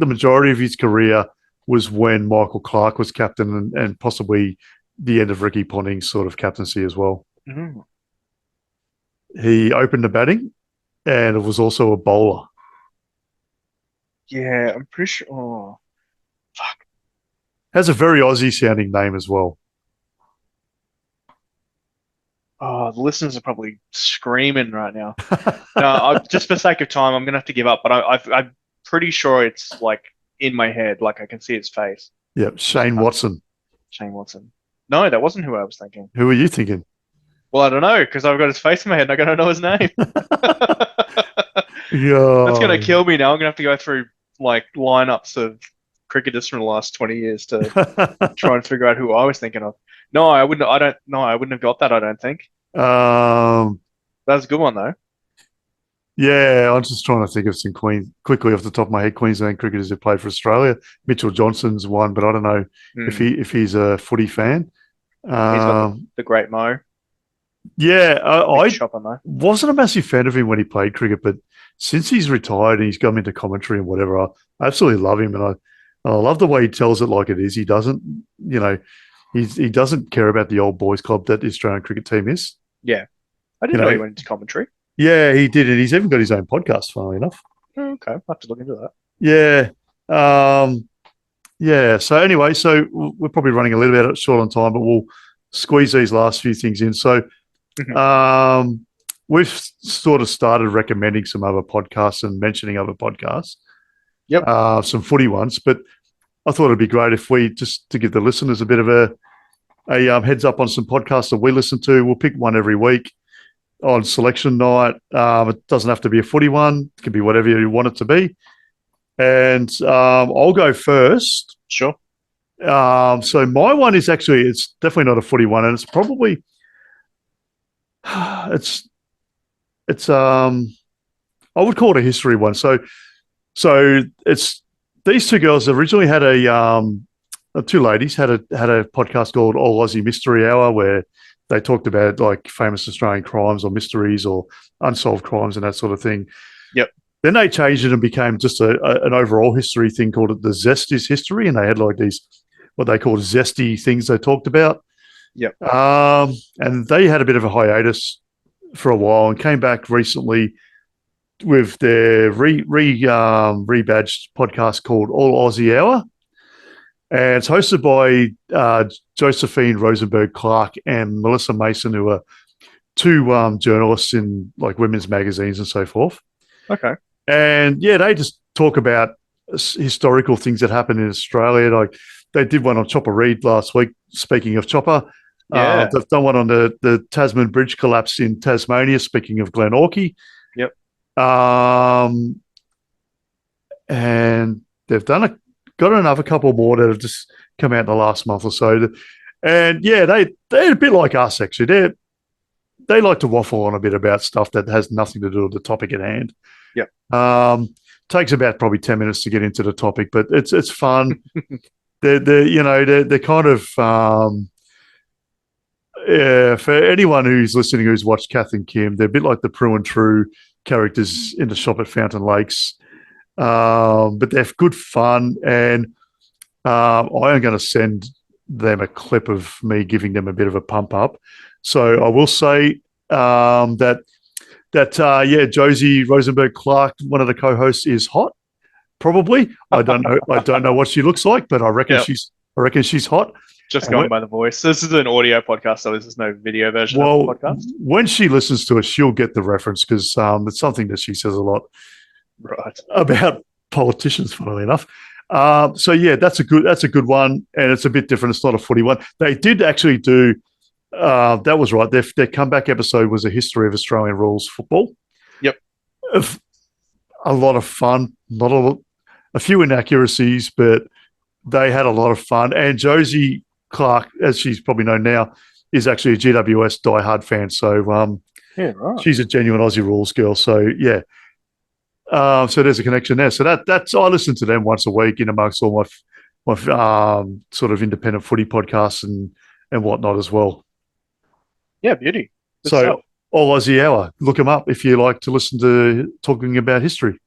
the majority of his career was when Michael Clark was captain and possibly the end of Ricky Ponting's sort of captaincy as well. Mm-hmm. He opened the batting and it was also a bowler. Yeah, I'm pretty sure. Oh, fuck. Has a very Aussie sounding name as well. Oh, the listeners are probably screaming right now. No, just for sake of time, I'm gonna have to give up. But I'm pretty sure it's like in my head, like I can see his face. Yep, Shane Watson. Shane Watson. No, that wasn't who I was thinking. Who are you thinking? Well, I don't know because I've got his face in my head and I don't know his name. That's gonna Yeah. kill me now. I'm gonna have to go through like lineups of cricketers from the last 20 years to try and figure out who I was thinking of. No, I wouldn't. I don't. No, I wouldn't have got that. I don't think. um, That was a good one though. yeah, I'm just trying to think of some quickly off the top of my head. Queensland cricketers who played for Australia. Mitchell Johnson's one, but I don't know if he's a footy fan. He's got the great Mo. Yeah, I Chopper Mo. wasn't a massive fan of him when he played cricket, but since he's retired and he's come into commentary and whatever, I absolutely love him, and I love the way he tells it like it is. He doesn't, he doesn't care about the old boys club that the Australian cricket team is. Yeah, I didn't know he went into commentary. Yeah, he did, and he's even got his own podcast. Funnily enough. Oh, okay, I'll have to look into that. Yeah. Yeah. So anyway, we're probably running a little bit short on time, but we'll squeeze these last few things in. So we've sort of started recommending some other podcasts and mentioning other podcasts. Yep. Some footy ones, but I thought it'd be great if we just to give the listeners a bit of a heads up on some podcasts that we listen to. We'll pick one every week on selection night. It doesn't have to be a footy one. It can be whatever you want it to be. And I'll go first. Sure. So my one is it's definitely not a footy one, and it's probably it's I would call it a history one. So it's these two girls originally had two ladies had a podcast called All Aussie Mystery Hour where they talked about like famous Australian crimes or mysteries or unsolved crimes and that sort of thing. Yep. Then they changed it and became just an overall history thing called it The Zest is History, and they had like these what they called zesty things they talked about. Yep. And they had a bit of a hiatus for a while and came back recently with their rebadged podcast called All Aussie Hour. And it's hosted by Josephine Rosenberg-Clark and Melissa Mason, who are two journalists in like women's magazines and so forth. Okay. And yeah, they just talk about historical things that happened in Australia. Like they did one on Chopper Reed last week. Speaking of Chopper, they've done one on the Tasman Bridge collapse in Tasmania. Speaking of Glen Orkey. Yep. And they've got another couple more that have just come out in the last month or so. And yeah, they're a bit like us actually. They like to waffle on a bit about stuff that has nothing to do with the topic at hand. Yep. Takes about probably 10 minutes to get into the topic, but it's fun. they're kind of for anyone who's listening who's watched Kath and Kim, they're a bit like the Prue and True characters in the shop at Fountain Lakes. But they're good fun, and I am going to send them a clip of me giving them a bit of a pump up. So I will say that Josie Rosenberg-Clark, one of the co-hosts, is hot. Probably, I don't know what she looks like, but I reckon she's hot. Just going by the voice. This is an audio podcast, so this is no video version of the podcast. When she listens to it, she'll get the reference because it's something that she says a lot. Right. About politicians, funnily enough. So yeah, that's a good one, and it's a bit different. It's not a footy one. They did actually do. That was right. Their comeback episode was a history of Australian rules football. Yep. A lot of fun. A few inaccuracies, but they had a lot of fun. And Josie Clark, as she's probably known now, is actually a GWS diehard fan. So right. She's a genuine Aussie rules girl. So yeah. So there's a connection there. So that's I listen to them once a week in amongst all my sort of independent footy podcasts and whatnot as well. Yeah, beauty. Good So stuff. All Aussie Hour, look them up if you like to listen to talking about history.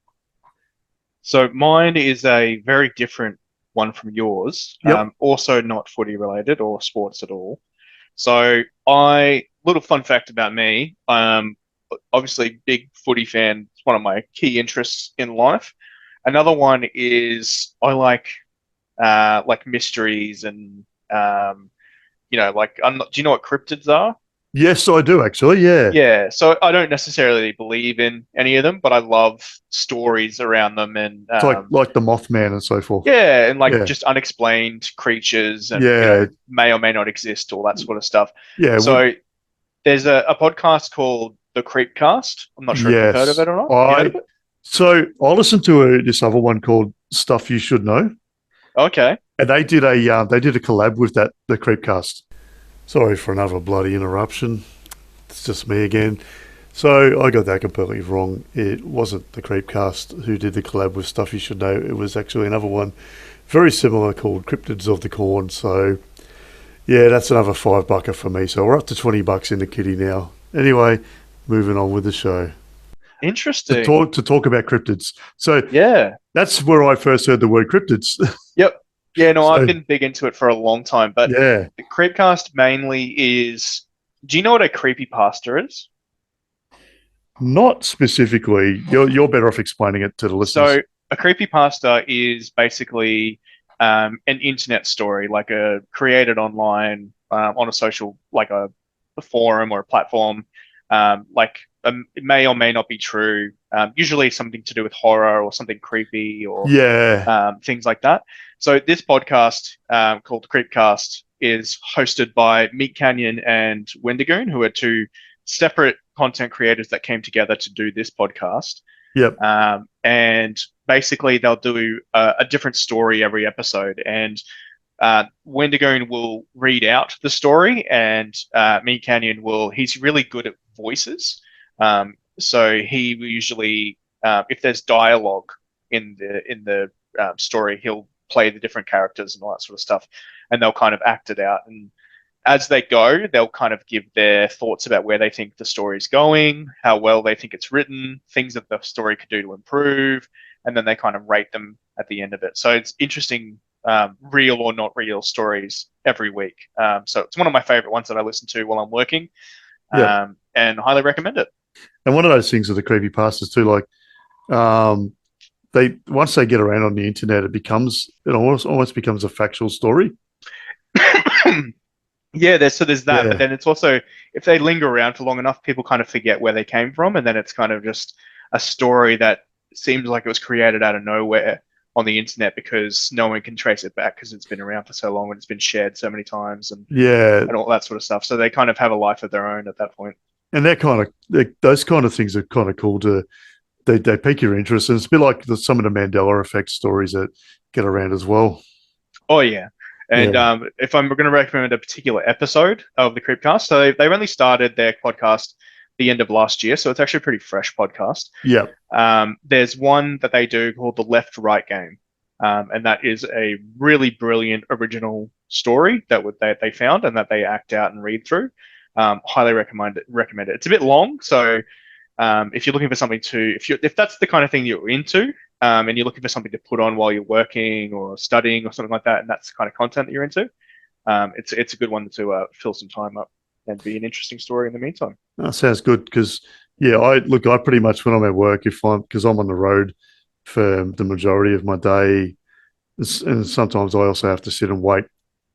So mine is a very different one from yours. Yep. Also not footy related or sports at all. So little fun fact about me. Obviously big footy fan. It's one of my key interests in life. Another one is I like mysteries and do you know what cryptids are? Yes, I do actually. Yeah. Yeah, so I don't necessarily believe in any of them, but I love stories around them, and It's like the Mothman and so forth. yeah, and like Yeah. just unexplained creatures, and Yeah. may or may not exist, all that sort of stuff. Yeah. So there's a podcast called The Creepcast. I'm not sure if you've heard of Yes. it or not. Have you heard of it? So I listened to this other one called Stuff You Should Know, Okay. and they did a collab with the Creepcast. Sorry for another bloody interruption. It's just me again. So I got that completely wrong. It wasn't the Creepcast who did the collab with Stuff You Should Know. It was actually another one very similar called Cryptids of the Corn. So yeah, that's another $5 for me. So we're up to $20 in the kitty now. Anyway, moving on with the show. Interesting. To talk about cryptids. So Yeah. that's where I first heard the word cryptids. Yep. Yeah, no, So- I've been big into it for a long time, but Yeah. the Creepcast mainly is. Do you know what a creepypasta is? Not specifically. You're better off explaining it to the listeners. So a creepypasta is basically an internet story, like created online on a social, like a forum or a platform. It may or may not be true. Usually something to do with horror or something creepy or Yeah. things like that. So this podcast called Creepcast is hosted by Meat Canyon and Wendigoon, who are two separate content creators that came together to do this podcast. Yep. And basically, they'll do a different story every episode. And Wendigoon will read out the story, and Meat Canyon he's really good at voices. So he will usually, if there's dialogue in the story, he'll play the different characters and all that sort of stuff, and they'll kind of act it out. And as they go, they'll kind of give their thoughts about where they think the story's going, how well they think it's written, things that the story could do to improve, and then they kind of rate them at the end of it. So it's interesting, real or not real stories every week. So it's one of my favorite ones that I listen to while I'm working, and highly recommend it. And one of those things with the creepypastas too, like once they get around on the internet, it almost becomes a factual story. Yeah, there's that, Yeah. but then it's also, if they linger around for long enough, people kind of forget where they came from, and then it's kind of just a story that seems like it was created out of nowhere on the internet because no one can trace it back because it's been around for so long and it's been shared so many times and all that sort of stuff. So they kind of have a life of their own at that point. And those kind of things are kind of cool they pique your interest. And it's a bit like some of the Mandela effect stories that get around as well. Oh, yeah. And if I'm going to recommend a particular episode of the Creepcast, so they've only started their podcast the end of last year, so it's actually a pretty fresh podcast. Yeah. There's one that they do called The Left-Right Game, and that is a really brilliant original story that they found and that they act out and read through. Highly recommend it. It's a bit long, so if you're looking for something if that's the kind of thing you're into, and you're looking for something to put on while you're working or studying or something like that, and that's the kind of content that you're into, it's a good one to fill some time up and be an interesting story in the meantime. That sounds good because, I pretty much when I'm at work, because I'm on the road for the majority of my day, and sometimes I also have to sit and wait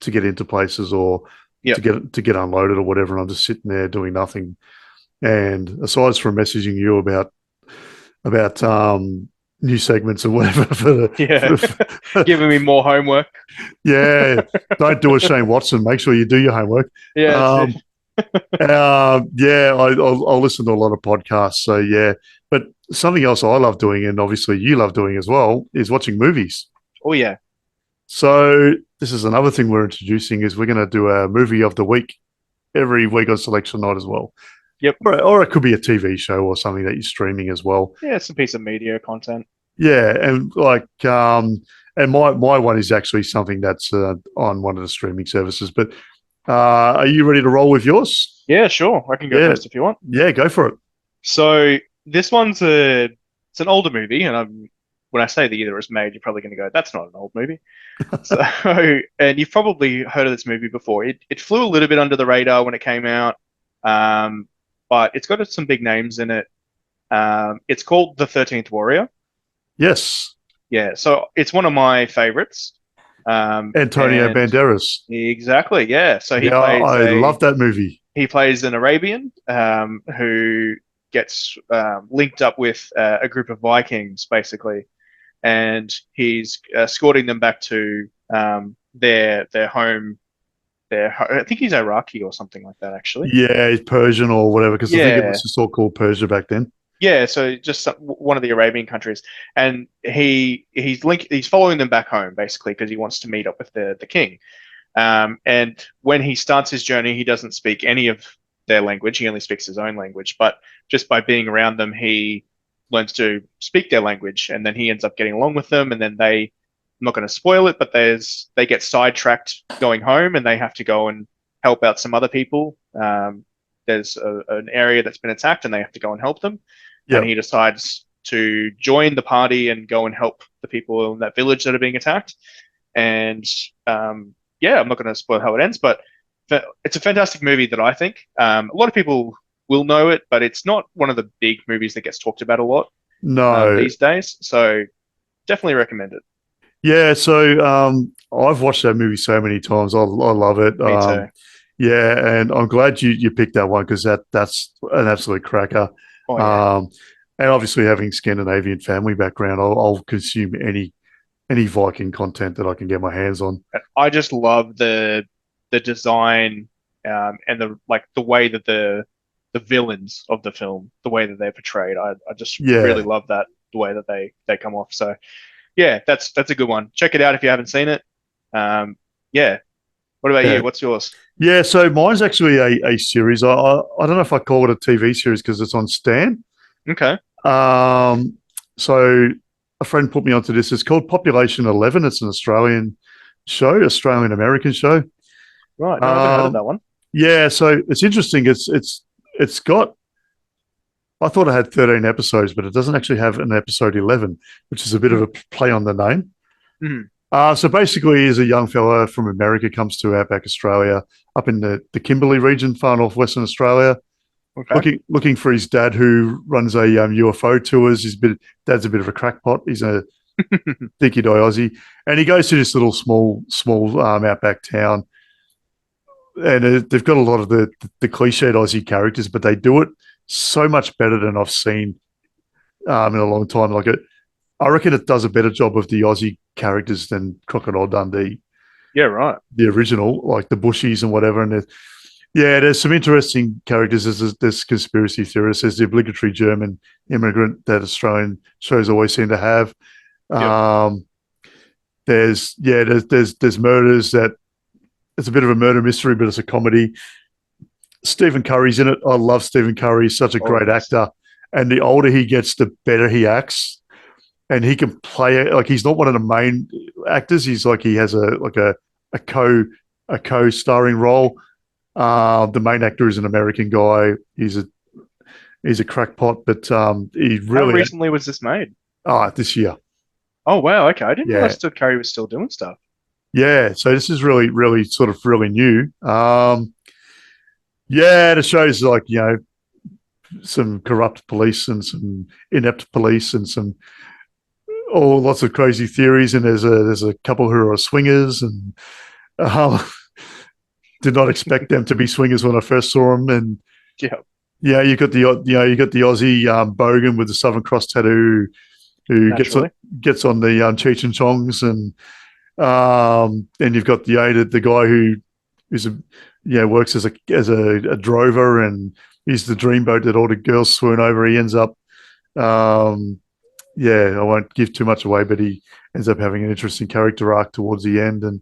to get into places or to get unloaded or whatever, and I'm just sitting there doing nothing. And aside from messaging you about new segments or whatever Giving me more homework. Don't do a Shane Watson. Make sure you do your homework. I'll listen to a lot of podcasts. So but something else I love doing, and obviously you love doing as well, is watching movies. Oh yeah. So this is another thing we're introducing is we're going to do a movie of the week every week on selection night as well. Yep. Or it could be a TV show or something that you're streaming as well. Yeah, it's a piece of media content. Yeah, and and my one is actually something that's on one of the streaming services. But are you ready to roll with yours? Yeah, sure. I can go first if you want. Yeah, go for it. So this one's it's an older movie, and when I say the year it was made, you're probably going to go, "That's not an old movie." And you've probably heard of this movie before. It flew a little bit under the radar when it came out, but it's got some big names in it. It's called The 13th Warrior. Yes. Yeah, so it's one of my favorites. Antonio Banderas. Exactly, yeah. So he plays I love that movie. he plays an Arabian who gets linked up with a group of Vikings, basically, and he's escorting them back to their home. I think he's Iraqi or something like that, actually. Yeah, he's Persian or whatever, because I think it Yeah. was just all called Persia back then. Yeah, so just one of the Arabian countries, and he's following them back home basically because he wants to meet up with the king. And when he starts his journey, he doesn't speak any of their language. He only speaks his own language. But just by being around them, he learns to speak their language, and then he ends up getting along with them. And then I'm not going to spoil it, but they get sidetracked going home, and they have to go and help out some other people. There's an area that's been attacked, and they have to go and help them. Yep. And he decides to join the party and go and help the people in that village that are being attacked. And yeah, I'm not going to spoil how it ends, but it's a fantastic movie that I think a lot of people will know it, but it's not one of the big movies that gets talked about a lot these days. So definitely recommend it. Yeah, so I've watched that movie so many times. I love it. Me too. Yeah, and I'm glad you picked that one because that's an absolute cracker. Oh, yeah. And obviously, having Scandinavian family background, I'll consume any Viking content that I can get my hands on. I just love the design and the way that the villains of the film, the way that they're portrayed. I just really love that, the way that they come off. So yeah, that's a good one. Check it out if you haven't seen it. Yeah. What about you? What's yours? Yeah, so mine's actually a series. I don't know if I call it a TV series because it's on Stan. Okay. So a friend put me onto this. It's called Population 11. It's an Australian show, Australian-American show. Right. No, I haven't heard of that one. Yeah, so it's interesting. It's got, I thought it had 13 episodes, but it doesn't actually have an episode 11, which is a bit of a play on the name. Mm-hmm. So basically, he's a young fella from America, comes to Outback Australia, up in the Kimberley region, far north Western Australia, looking for his dad, who runs a UFO tours. Dad's a bit of a crackpot. He's a think you die Aussie, and he goes to this little small outback town, and they've got a lot of the cliched Aussie characters, but they do it so much better than I've seen in a long time. I reckon it does a better job of the Aussie characters than Crocodile Dundee. Yeah, right. The original, like the Bushies and whatever. And there's some interesting characters. There's conspiracy theorists. There's the obligatory German immigrant that Australian shows always seem to have. Yep. There's murders that it's a bit of a murder mystery, but it's a comedy. Stephen Curry's in it. I love Stephen Curry. He's such a great actor. And the older he gets, the better he acts. And he can play like he's not one of the main actors. He's like he has a co-starring role. The main actor is an American guy. He's a crackpot, but he really. How recently was this made? This year. Oh wow! Okay, I didn't realize that Curry was still doing stuff. Yeah, so this is really new. The show's like some corrupt police and some inept police and some. Lots of crazy theories, and there's a couple who are swingers, and did not expect them to be swingers when I first saw them. And you got the Aussie bogan with the Southern Cross tattoo who gets on the Cheech and Chongs, and you've got the guy who works as a drover, and he's the dreamboat that all the girls swoon over. He ends up. I won't give too much away, but he ends up having an interesting character arc towards the end. And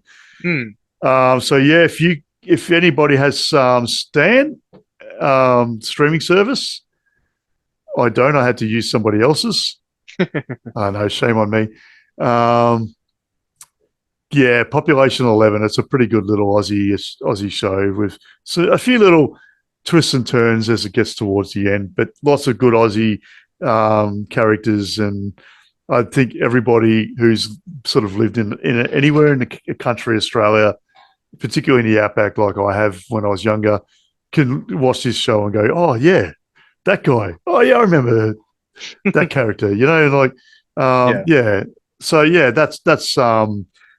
if anybody has Stan streaming service, I don't. I had to use somebody else's. No, shame on me. Population 11. It's a pretty good little Aussie show with a few little twists and turns as it gets towards the end, but lots of good Aussie characters. And I think everybody who's sort of lived in anywhere in the country, Australia, particularly in the outback, like I have when I was younger, can watch this show and go, "Oh yeah, that guy. Oh yeah, I remember that character." So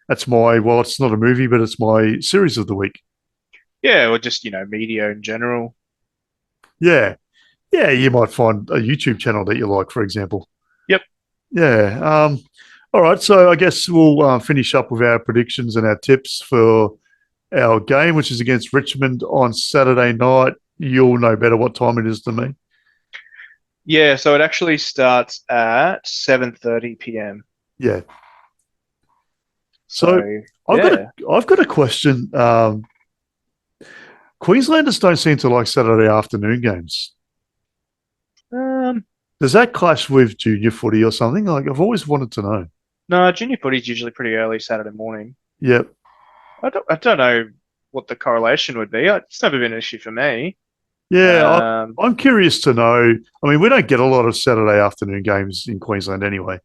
that's my. Well, it's not a movie, but it's my series of the week. Yeah, or just media in general. Yeah. Yeah, you might find a YouTube channel that you like, for example. Yep. Yeah. All right. So I guess we'll finish up with our predictions and our tips for our game, which is against Richmond on Saturday night. You'll know better what time it is than me. Yeah, so it actually starts at 7:30 p.m. Yeah. So So yeah. I've got a question. Queenslanders don't seem to like Saturday afternoon games. Um, Does that clash with junior footy or something? Like I've always wanted to know. no, junior footy's usually pretty early Saturday morning. Yep. I don't know what the correlation would be. It's never been an issue for me. Yeah, Um, I'm curious to know. I mean, we don't get a lot of Saturday afternoon games in Queensland anyway.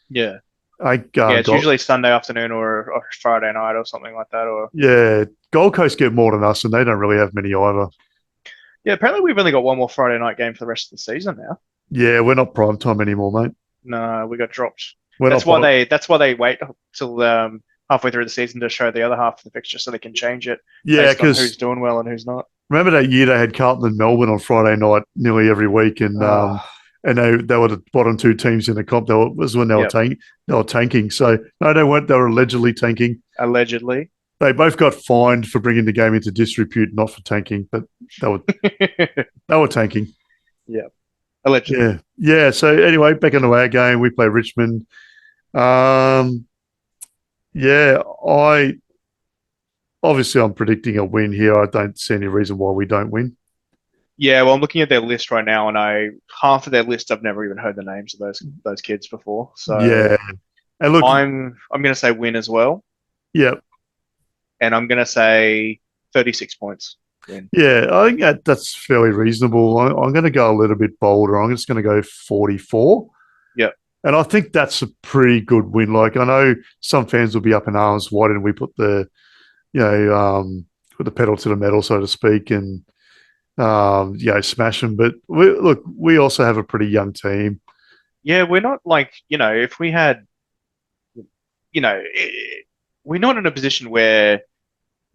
yeah. I Yeah, it's Gold, usually Sunday afternoon or Friday night or something like that. Or yeah, Gold Coast get more than us, and they don't really have many either. yeah, apparently we've only got one more Friday night game for the rest of the season now. Yeah, we're not prime time anymore, mate. No, we got dropped. We're That's not. why they wait till halfway through the season to show the other half of the fixture so they can change it Yeah, based on who's because doing well and who's not. remember that year they had Carlton and Melbourne on Friday night nearly every week, and they were the bottom two teams in the comp. Was when they were Yep. they were tanking. So no, they weren't. They were allegedly tanking. Allegedly. They both got fined for bringing the game into disrepute, not for tanking, but they were tanking. Yeah. Allegedly. Yeah, yeah. So anyway, back into our game, we play Richmond. Yeah, I'm predicting a win here. I don't see any reason why we don't win. Yeah, well, I'm looking at their list right now, and half of their list I've never even heard the names of those kids before. So Yeah, and look, I'm going to say win as well, yeah, and I'm going to say 36 points win. yeah. I think that's fairly reasonable. I'm going to go a little bit bolder. I'm just going to go 44. Yep. And I think that's a pretty good win. Like I know some fans will be up in arms. Why didn't we put put the pedal to the metal, so to speak, and smash them? But we also have a pretty young team. Yeah, we're not like, if we had, we're not in a position where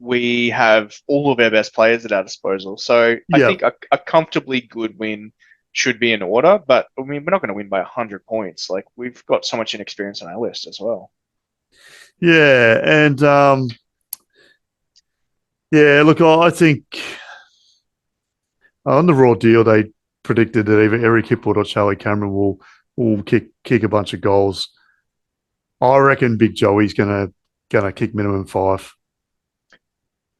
we have all of our best players at our disposal. So I think a comfortably good win should be in order, but I mean, we're not going to win by 100 points. Like we've got so much inexperience on our list as well. Yeah, and look, I think on the Raw deal, they predicted that either Eric Hipwood or Charlie Cameron will kick a bunch of goals. I reckon Big Joey's gonna kick minimum 5.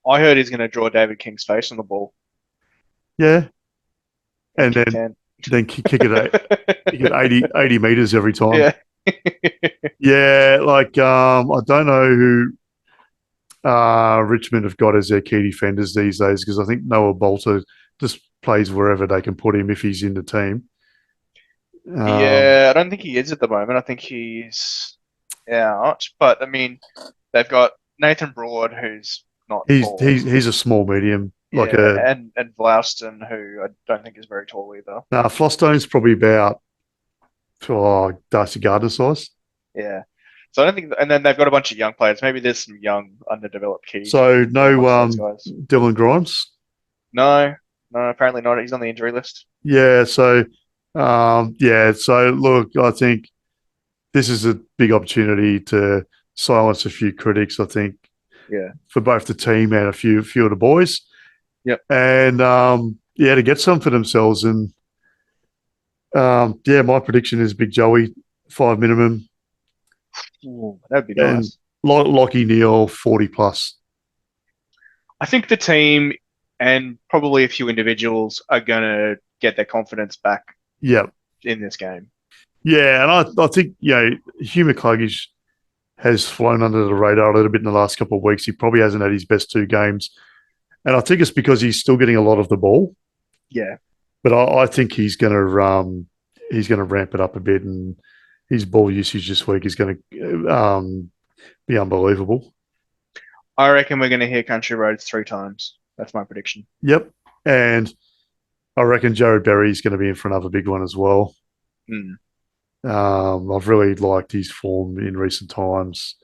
I heard he's going to draw David King's face on the ball. Yeah, and Kick then 10. kick it 80 meters every time. Yeah. Yeah, like I don't know who Richmond have got as their key defenders these days, because I think Noah Bolter just plays wherever they can put him if he's in the team. Yeah, I don't think he is at the moment. I think he's out. But I mean, they've got Nathan Broad, who's not tall. He's a small medium, like and Vlauston, who I don't think is very tall either. Flosstone's probably about Darcy Gardner size. Yeah. So I don't think, and then they've got a bunch of young players. Maybe there's some young, underdeveloped kids. So no amongst those guys. Dylan Grimes. No, apparently not. He's on the injury list. Yeah. So So look, I think this is a big opportunity to silence a few critics. I think. Yeah. For both the team and a few of the boys. Yep. And to get some for themselves. And my prediction is Big Joey 5 minimum. Ooh, that'd be nice. Lachie Neale 40 plus. I think the team and probably a few individuals are going to get their confidence back. Yep. In this game. Yeah, and I think Hugh McCluggage has flown under the radar a little bit in the last couple of weeks. He probably hasn't had his best 2 games, and I think it's because he's still getting a lot of the ball. Yeah, but I think he's going to ramp it up a bit, and his ball usage this week is going to be unbelievable. I reckon we're going to hear Country Roads 3 times. That's my prediction. Yep, and I reckon Jared Berry is going to be in for another big one as well. I've really liked his form in recent times,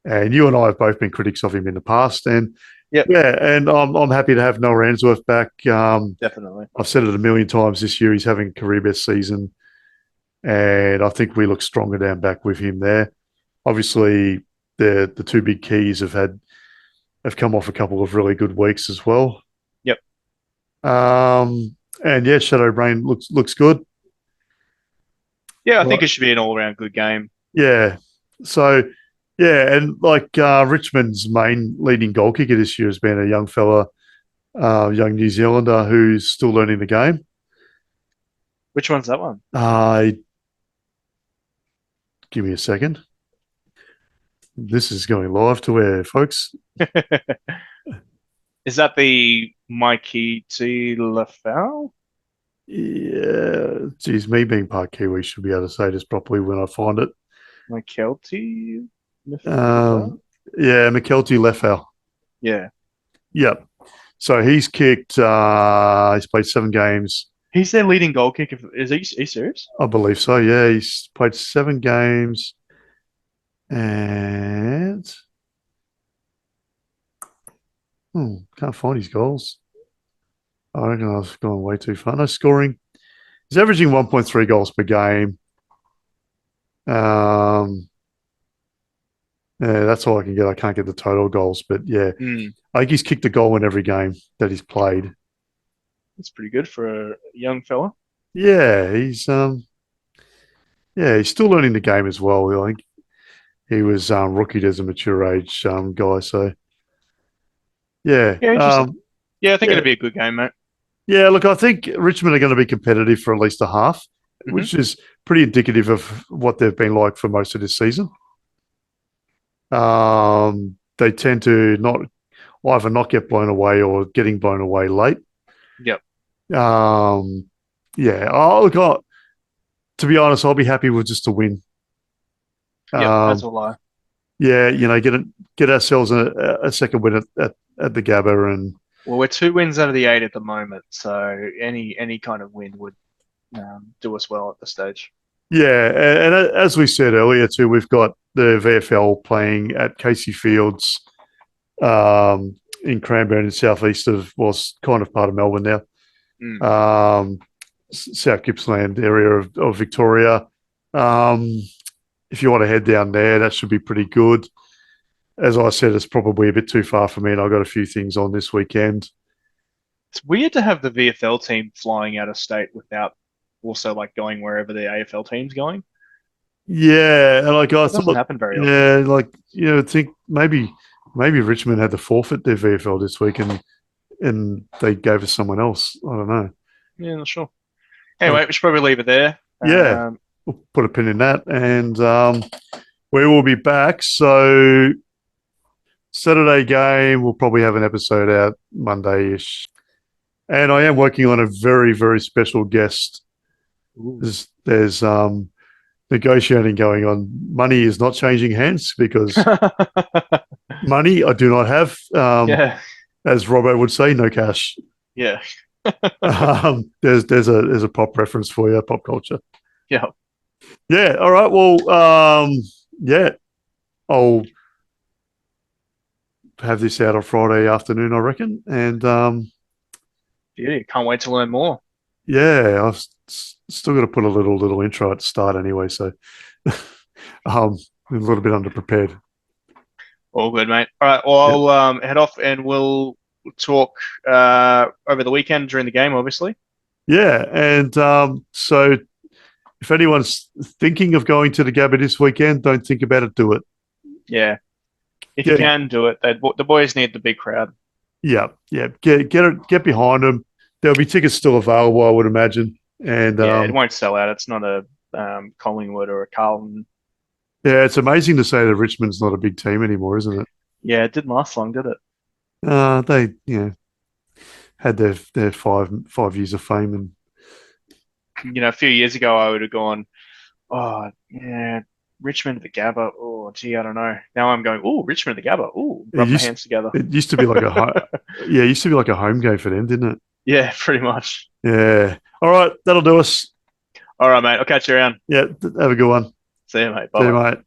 and you and I have both been critics of him in the past. And Yep. Yeah, and I'm happy to have Noah Answerth back. Definitely. I've said it a million times this year. He's having career best season, and I think we look stronger down back with him there. Obviously, the two big keys have come off a couple of really good weeks as well. Yep. And yeah, Shadow Brain looks good. Yeah, I think it should be an all-around good game. Yeah. So, yeah, and like Richmond's main leading goal kicker this year has been a young fella, young New Zealander who's still learning the game. Which one's that one? Give me a second. This is going live to air, folks. Is that the Mikey T. Lafau? Yeah, geez, me being part Kiwi should be able to say this properly when I find it. McKelty? Yeah, McKelty Leffel. Yeah. Yep. So he's kicked. He's played 7 games. He's their leading goal kicker. Is he serious? I believe so. Yeah, he's played 7 games, and can't find his goals. I reckon I've gone way too far. No scoring. He's averaging 1.3 goals per game. Yeah, that's all I can get. I can't get the total goals, but yeah, I think he's kicked a goal in every game that he's played. That's pretty good for a young fella. Yeah, he's still learning the game as well. I think he was rookied as a mature age guy. So yeah, interesting. I think it'll be a good game, mate. Yeah, look, I think Richmond are going to be competitive for at least a half, which is pretty indicative of what they've been like for most of this season. They tend to either not get blown away or getting blown away late. Yep. Yeah. To be honest, I'll be happy with just a win. Yeah, that's all I. Yeah, get ourselves a second win at the Gabba, and well, we're 2 wins out of the 8 at the moment, so any kind of win would do us well at this stage. Yeah, and as we said earlier too, we've got the VFL playing at Casey Fields in Cranbourne, in southeast of, kind of part of Melbourne now, South Gippsland area of Victoria. If you want to head down there, that should be pretty good. As I said, it's probably a bit too far for me, and I've got a few things on this weekend. It's weird to have the VFL team flying out of state without also going wherever the AFL team's going. Yeah, and it doesn't happen very often. Yeah, I think maybe Richmond had to forfeit their VFL this week, and they gave us someone else. I don't know. Yeah, not sure. Anyway, we should probably leave it there. Yeah, we'll put a pin in that, and we will be back. So Saturday game, we'll probably have an episode out Monday-ish. And I am working on a very, very special guest. There's negotiating going on. Money is not changing hands because money I do not have. As Robbo would say, no cash. Yeah. There's a pop reference for you, pop culture. Yeah. Yeah. All right. Well, yeah, I'll have this out on Friday afternoon, I reckon. And can't wait to learn more. Yeah, I've still got to put a little intro at the start anyway, so I'm a little bit underprepared. All good, mate. All right, well, I'll head off and we'll talk over the weekend during the game, obviously. Yeah, and so if anyone's thinking of going to the Gabba this weekend, don't think about it, do it. Yeah. If you can do it, the boys need the big crowd. Yeah. Get behind them. There'll be tickets still available, I would imagine. And it won't sell out. It's not a Collingwood or a Carlton. Yeah, it's amazing to say that Richmond's not a big team anymore, isn't it? Yeah, it didn't last long, did it? They had their 5 years of fame, and a few years ago I would have gone, oh yeah, Richmond at the Gabba. Oh gee, I don't know. Now I'm going, oh, Richmond at the Gabba. Oh, rub my hands together. It used to be like a home game for them, didn't it? Yeah, pretty much. Yeah. All right, that'll do us. All right, mate. I'll catch you around. Yeah, have a good one. See you, mate. Bye. See you, mate.